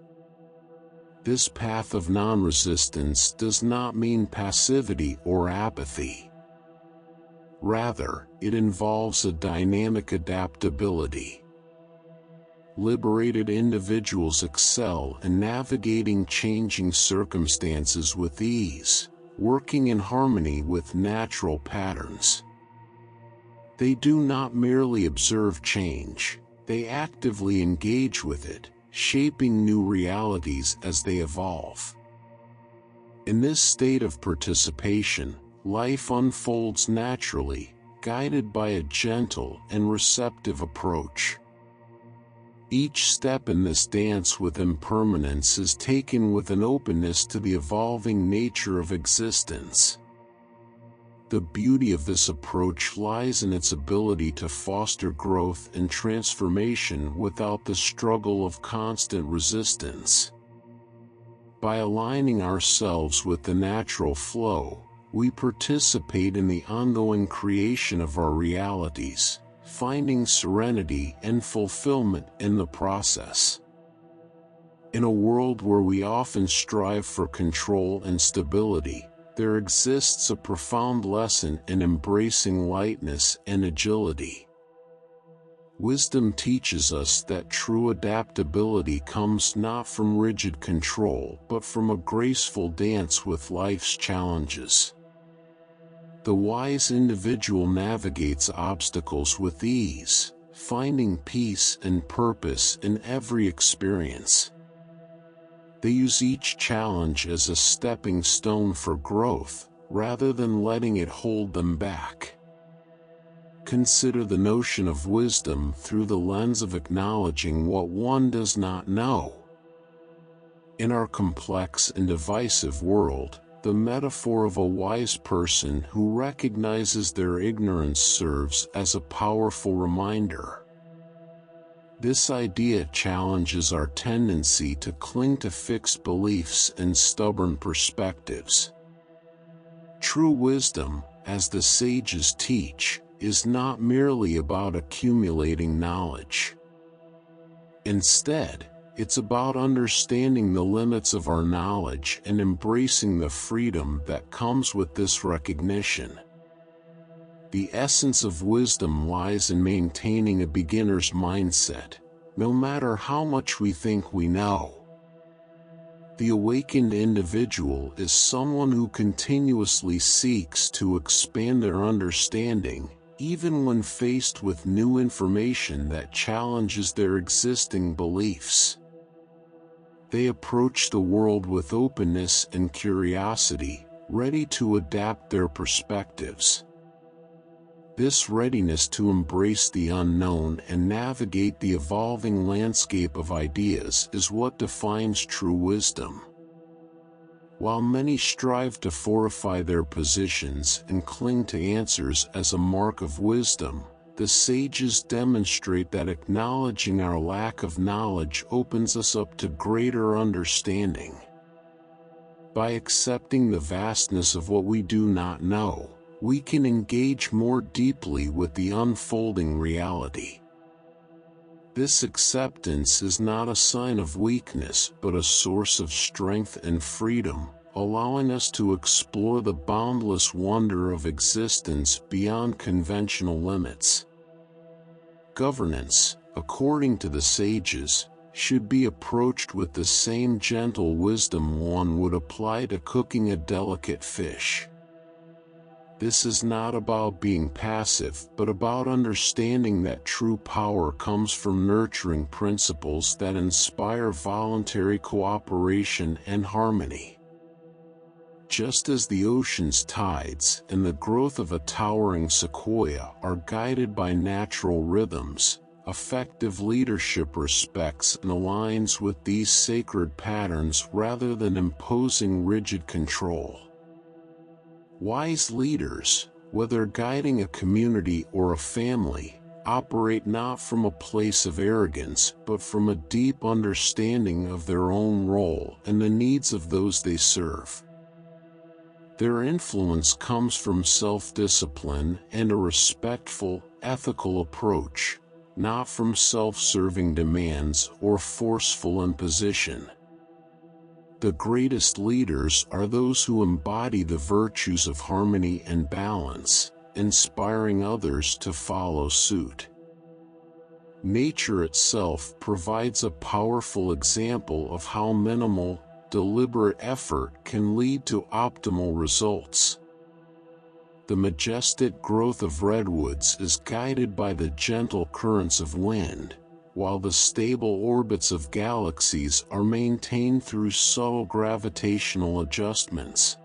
This path of non-resistance does not mean passivity or apathy. Rather, it involves a dynamic adaptability. Liberated individuals excel in navigating changing circumstances with ease, working in harmony with natural patterns. They do not merely observe change, they actively engage with it, shaping new realities as they evolve. In this state of participation, life unfolds naturally, guided by a gentle and receptive approach. Each step in this dance with impermanence is taken with an openness to the evolving nature of existence. The beauty of this approach lies in its ability to foster growth and transformation without the struggle of constant resistance. By aligning ourselves with the natural flow, we participate in the ongoing creation of our realities, finding serenity and fulfillment in the process. In a world where we often strive for control and stability, there exists a profound lesson in embracing lightness and agility. Wisdom teaches us that true adaptability comes not from rigid control but from a graceful dance with life's challenges. The wise individual navigates obstacles with ease, finding peace and purpose in every experience. They use each challenge as a stepping stone for growth, rather than letting it hold them back. Consider the notion of wisdom through the lens of acknowledging what one does not know. In our complex and divisive world, the metaphor of a wise person who recognizes their ignorance serves as a powerful reminder. This idea challenges our tendency to cling to fixed beliefs and stubborn perspectives. True wisdom, as the sages teach, is not merely about accumulating knowledge. Instead, it's about understanding the limits of our knowledge and embracing the freedom that comes with this recognition. The essence of wisdom lies in maintaining a beginner's mindset, no matter how much we think we know. The awakened individual is someone who continuously seeks to expand their understanding, even when faced with new information that challenges their existing beliefs. They approach the world with openness and curiosity, ready to adapt their perspectives. This readiness to embrace the unknown and navigate the evolving landscape of ideas is what defines true wisdom. While many strive to fortify their positions and cling to answers as a mark of wisdom, the sages demonstrate that acknowledging our lack of knowledge opens us up to greater understanding. By accepting the vastness of what we do not know, we can engage more deeply with the unfolding reality. This acceptance is not a sign of weakness but a source of strength and freedom, allowing us to explore the boundless wonder of existence beyond conventional limits. Governance, according to the sages, should be approached with the same gentle wisdom one would apply to cooking a delicate fish. This is not about being passive, but about understanding that true power comes from nurturing principles that inspire voluntary cooperation and harmony. Just as the ocean's tides and the growth of a towering sequoia are guided by natural rhythms, effective leadership respects and aligns with these sacred patterns rather than imposing rigid control. Wise leaders, whether guiding a community or a family, operate not from a place of arrogance but from a deep understanding of their own role and the needs of those they serve. Their influence comes from self-discipline and a respectful, ethical approach, not from self-serving demands or forceful imposition. The greatest leaders are those who embody the virtues of harmony and balance, inspiring others to follow suit. Nature itself provides a powerful example of how minimal, deliberate effort can lead to optimal results. The majestic growth of redwoods is guided by the gentle currents of wind, while the stable orbits of galaxies are maintained through subtle gravitational adjustments.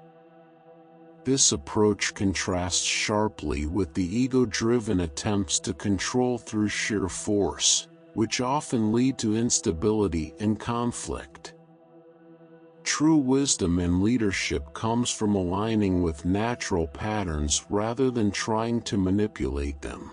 This approach contrasts sharply with the ego-driven attempts to control through sheer force, which often lead to instability and conflict. True wisdom in leadership comes from aligning with natural patterns rather than trying to manipulate them.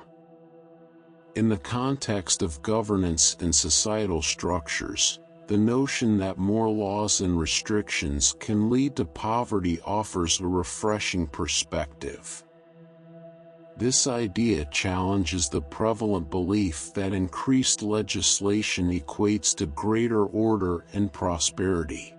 In the context of governance and societal structures, the notion that more laws and restrictions can lead to poverty offers a refreshing perspective. This idea challenges the prevalent belief that increased legislation equates to greater order and prosperity.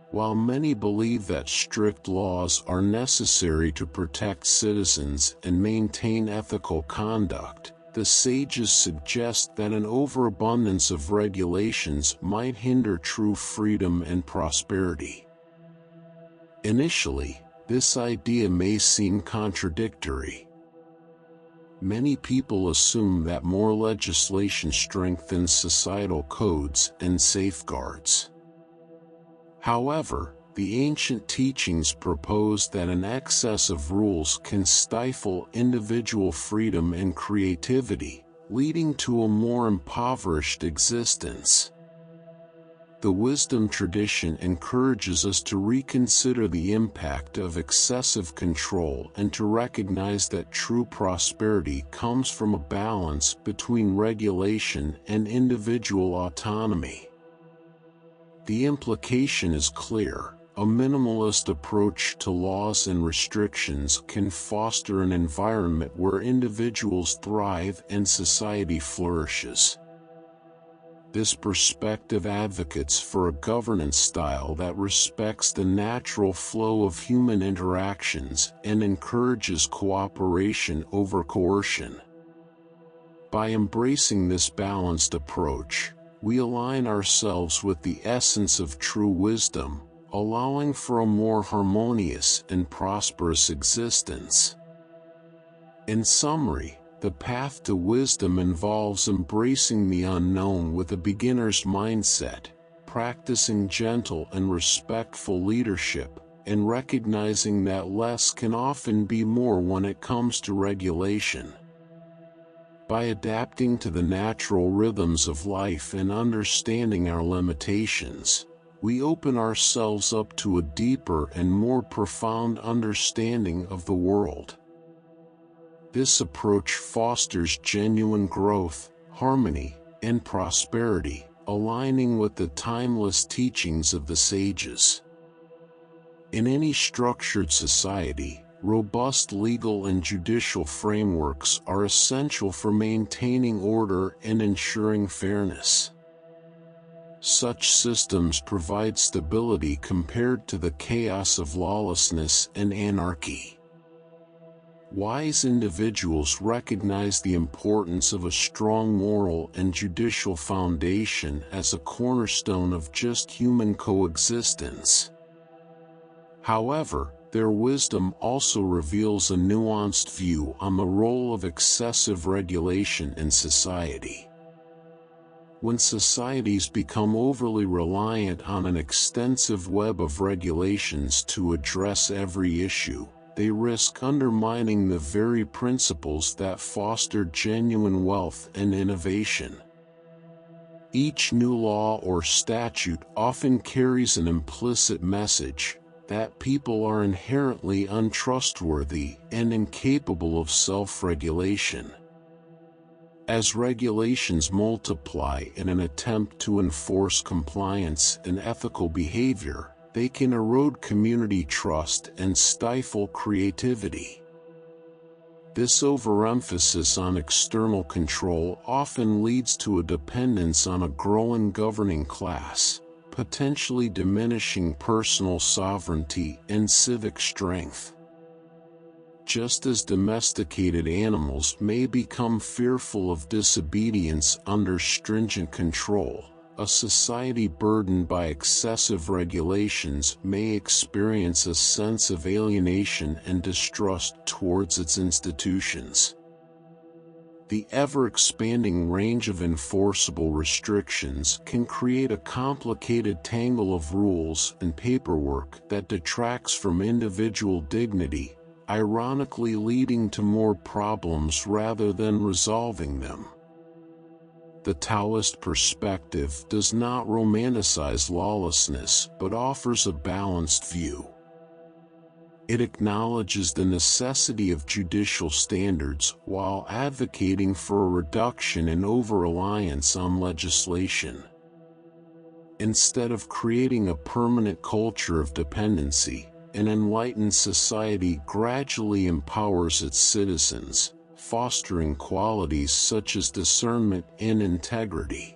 While many believe that strict laws are necessary to protect citizens and maintain ethical conduct, the sages suggest that an overabundance of regulations might hinder true freedom and prosperity. Initially, this idea may seem contradictory. Many people assume that more legislation strengthens societal codes and safeguards. However, the ancient teachings propose that an excess of rules can stifle individual freedom and creativity, leading to a more impoverished existence. The wisdom tradition encourages us to reconsider the impact of excessive control and to recognize that true prosperity comes from a balance between regulation and individual autonomy. The implication is clear. A minimalist approach to laws and restrictions can foster an environment where individuals thrive and society flourishes. This perspective advocates for a governance style that respects the natural flow of human interactions and encourages cooperation over coercion. By embracing this balanced approach, we align ourselves with the essence of true wisdom, allowing for a more harmonious and prosperous existence. In summary, the path to wisdom involves embracing the unknown with a beginner's mindset, practicing gentle and respectful leadership, and recognizing that less can often be more when it comes to regulation. By adapting to the natural rhythms of life and understanding our limitations, we open ourselves up to a deeper and more profound understanding of the world. This approach fosters genuine growth, harmony, and prosperity, aligning with the timeless teachings of the sages. In any structured society, robust legal and judicial frameworks are essential for maintaining order and ensuring fairness. Such systems provide stability compared to the chaos of lawlessness and anarchy. Wise individuals recognize the importance of a strong moral and judicial foundation as a cornerstone of just human coexistence. However, their wisdom also reveals a nuanced view on the role of excessive regulation in society. When societies become overly reliant on an extensive web of regulations to address every issue, they risk undermining the very principles that foster genuine wealth and innovation. Each new law or statute often carries an implicit message that people are inherently untrustworthy and incapable of self-regulation. As regulations multiply in an attempt to enforce compliance and ethical behavior, they can erode community trust and stifle creativity. This overemphasis on external control often leads to a dependence on a growing governing class, potentially diminishing personal sovereignty and civic strength. Just as domesticated animals may become fearful of disobedience under stringent control, a society burdened by excessive regulations may experience a sense of alienation and distrust towards its institutions. The ever-expanding range of enforceable restrictions can create a complicated tangle of rules and paperwork that detracts from individual dignity, ironically leading to more problems rather than resolving them. The Taoist perspective does not romanticize lawlessness but offers a balanced view. It acknowledges the necessity of judicial standards while advocating for a reduction in over-reliance on legislation. Instead of creating a permanent culture of dependency, an enlightened society gradually empowers its citizens, fostering qualities such as discernment and integrity.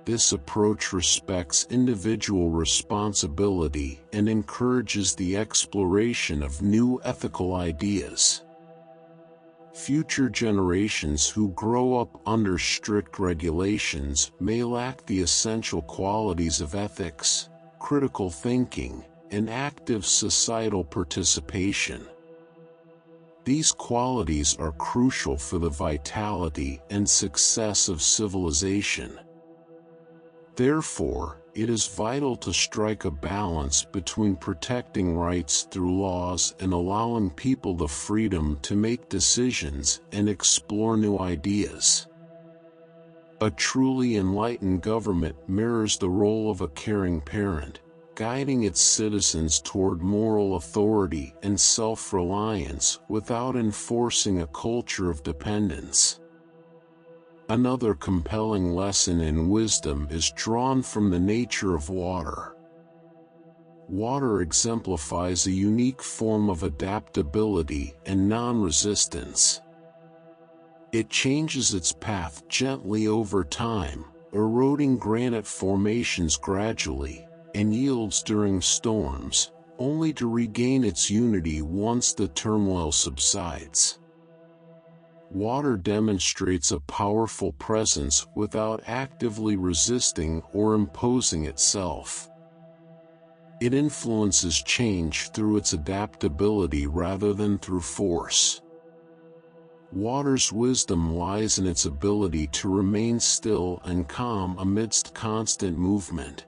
This approach respects individual responsibility and encourages the exploration of new ethical ideas. Future generations who grow up under strict regulations may lack the essential qualities of ethics, critical thinking, and active societal participation. These qualities are crucial for the vitality and success of civilization. Therefore, it is vital to strike a balance between protecting rights through laws and allowing people the freedom to make decisions and explore new ideas. A truly enlightened government mirrors the role of a caring parent, guiding its citizens toward moral authority and self-reliance without enforcing a culture of dependence. Another compelling lesson in wisdom is drawn from the nature of water. Water exemplifies a unique form of adaptability and non-resistance. It changes its path gently over time, eroding granite formations gradually, and yields during storms, only to regain its unity once the turmoil subsides. Water demonstrates a powerful presence without actively resisting or imposing itself. It influences change through its adaptability rather than through force. Water's wisdom lies in its ability to remain still and calm amidst constant movement.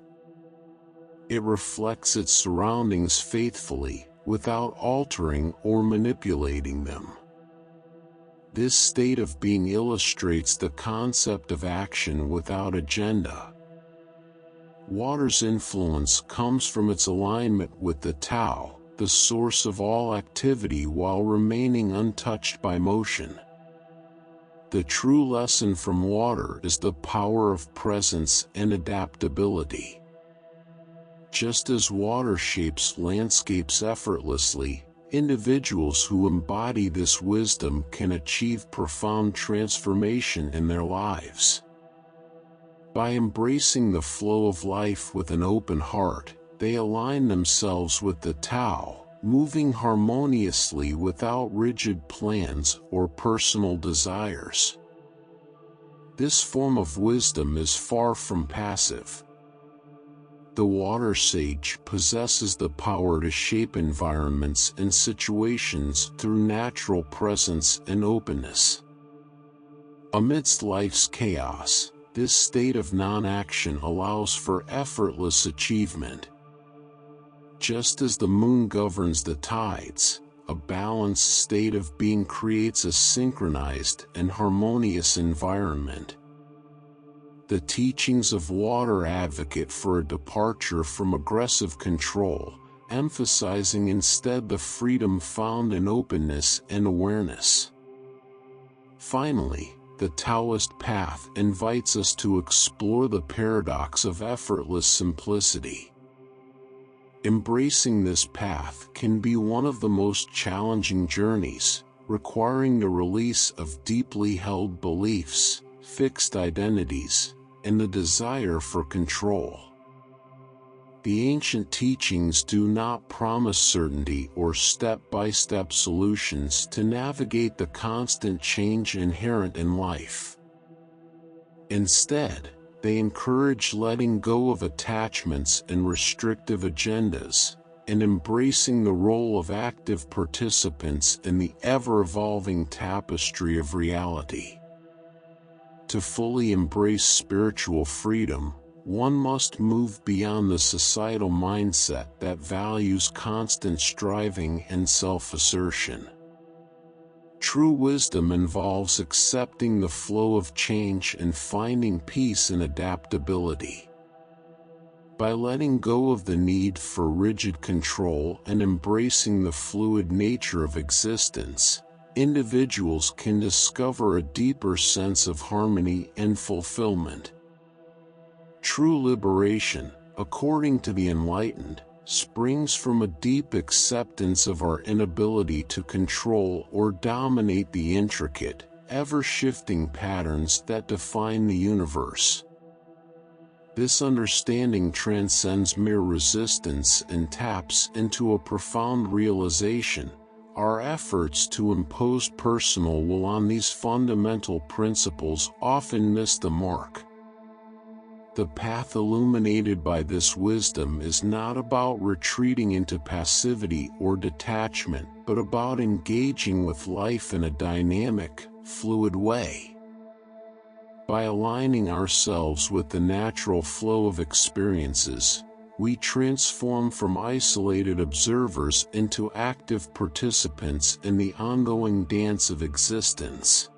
It reflects its surroundings faithfully, without altering or manipulating them. This state of being illustrates the concept of action without agenda. Water's influence comes from its alignment with the Tao, the source of all activity, while remaining untouched by motion. The true lesson from water is the power of presence and adaptability. Just as water shapes landscapes effortlessly, individuals who embody this wisdom can achieve profound transformation in their lives. By embracing the flow of life with an open heart, they align themselves with the Tao, moving harmoniously without rigid plans or personal desires. This form of wisdom is far from passive. The water sage possesses the power to shape environments and situations through natural presence and openness. Amidst life's chaos, this state of non-action allows for effortless achievement. Just as the moon governs the tides, a balanced state of being creates a synchronized and harmonious environment. The teachings of water advocate for a departure from aggressive control, emphasizing instead the freedom found in openness and awareness. Finally, the Taoist path invites us to explore the paradox of effortless simplicity. Embracing this path can be one of the most challenging journeys, requiring the release of deeply held beliefs, fixed identities, and the desire for control. The ancient teachings do not promise certainty or step-by-step solutions to navigate the constant change inherent in life. Instead, they encourage letting go of attachments and restrictive agendas, and embracing the role of active participants in the ever-evolving tapestry of reality. To fully embrace spiritual freedom, one must move beyond the societal mindset that values constant striving and self-assertion. True wisdom involves accepting the flow of change and finding peace in adaptability. By letting go of the need for rigid control and embracing the fluid nature of existence, individuals can discover a deeper sense of harmony and fulfillment. True liberation, according to the enlightened, springs from a deep acceptance of our inability to control or dominate the intricate, ever-shifting patterns that define the universe. This understanding transcends mere resistance and taps into a profound realization. Our efforts to impose personal will on these fundamental principles often miss the mark. The path illuminated by this wisdom is not about retreating into passivity or detachment, but about engaging with life in a dynamic, fluid way. By aligning ourselves with the natural flow of experiences, we transform from isolated observers into active participants in the ongoing dance of existence.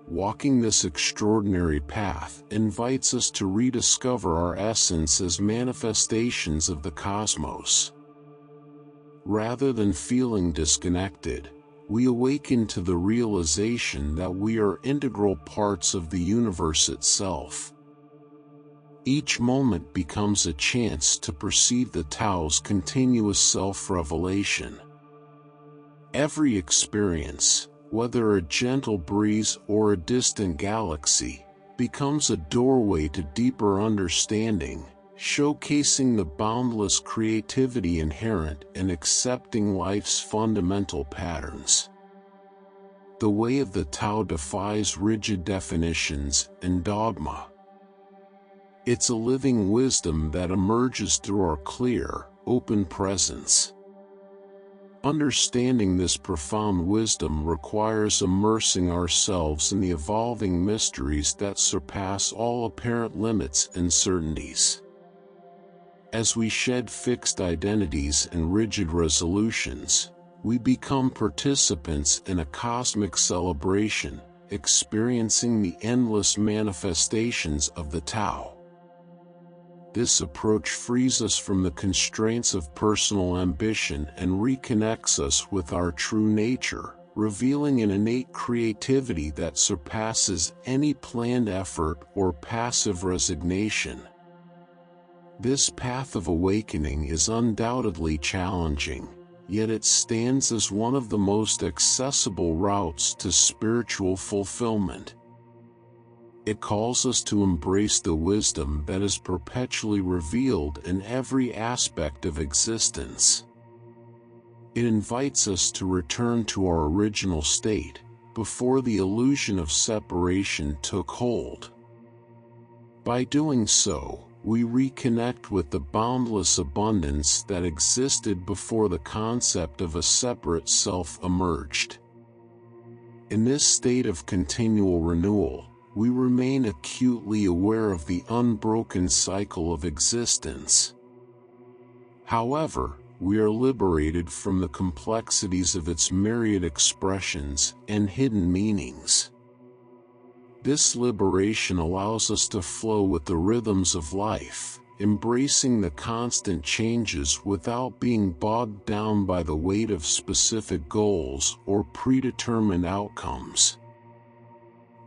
Walking this extraordinary path invites us to rediscover our essence as manifestations of the cosmos. Rather than feeling disconnected, we awaken to the realization that we are integral parts of the universe itself. Each moment becomes a chance to perceive the Tao's continuous self-revelation. Every experience, whether a gentle breeze or a distant galaxy, becomes a doorway to deeper understanding, showcasing the boundless creativity inherent in accepting life's fundamental patterns. The way of the Tao defies rigid definitions and dogma. It's a living wisdom that emerges through our clear, open presence. Understanding this profound wisdom requires immersing ourselves in the evolving mysteries that surpass all apparent limits and certainties. As we shed fixed identities and rigid resolutions, we become participants in a cosmic celebration, experiencing the endless manifestations of the Tao. This approach frees us from the constraints of personal ambition and reconnects us with our true nature, revealing an innate creativity that surpasses any planned effort or passive resignation. This path of awakening is undoubtedly challenging, yet it stands as one of the most accessible routes to spiritual fulfillment. It calls us to embrace the wisdom that is perpetually revealed in every aspect of existence. It invites us to return to our original state, before the illusion of separation took hold. By doing so, we reconnect with the boundless abundance that existed before the concept of a separate self emerged. In this state of continual renewal, we remain acutely aware of the unbroken cycle of existence. However, we are liberated from the complexities of its myriad expressions and hidden meanings. This liberation allows us to flow with the rhythms of life, embracing the constant changes without being bogged down by the weight of specific goals or predetermined outcomes.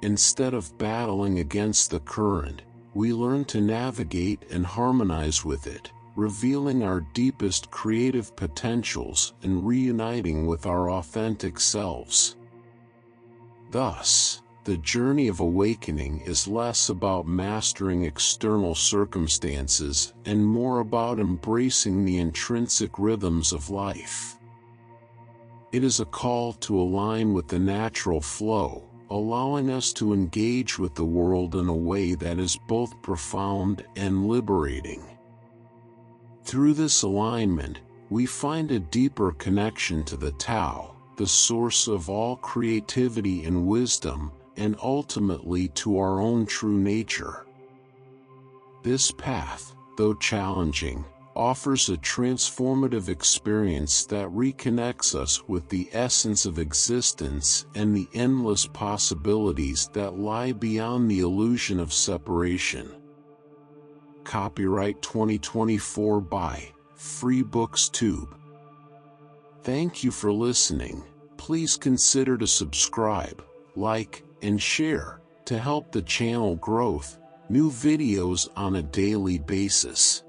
Instead of battling against the current, we learn to navigate and harmonize with it, revealing our deepest creative potentials and reuniting with our authentic selves. Thus, the journey of awakening is less about mastering external circumstances and more about embracing the intrinsic rhythms of life. It is a call to align with the natural flow, allowing us to engage with the world in a way that is both profound and liberating. Through this alignment, we find a deeper connection to the Tao, the source of all creativity and wisdom, and ultimately to our own true nature. This path, though challenging, offers a transformative experience that reconnects us with the essence of existence and the endless possibilities that lie beyond the illusion of separation. Copyright 2024 by FreeBooksTube. Thank you for listening. Please consider to subscribe, like, and share to help the channel growth. New videos on a daily basis.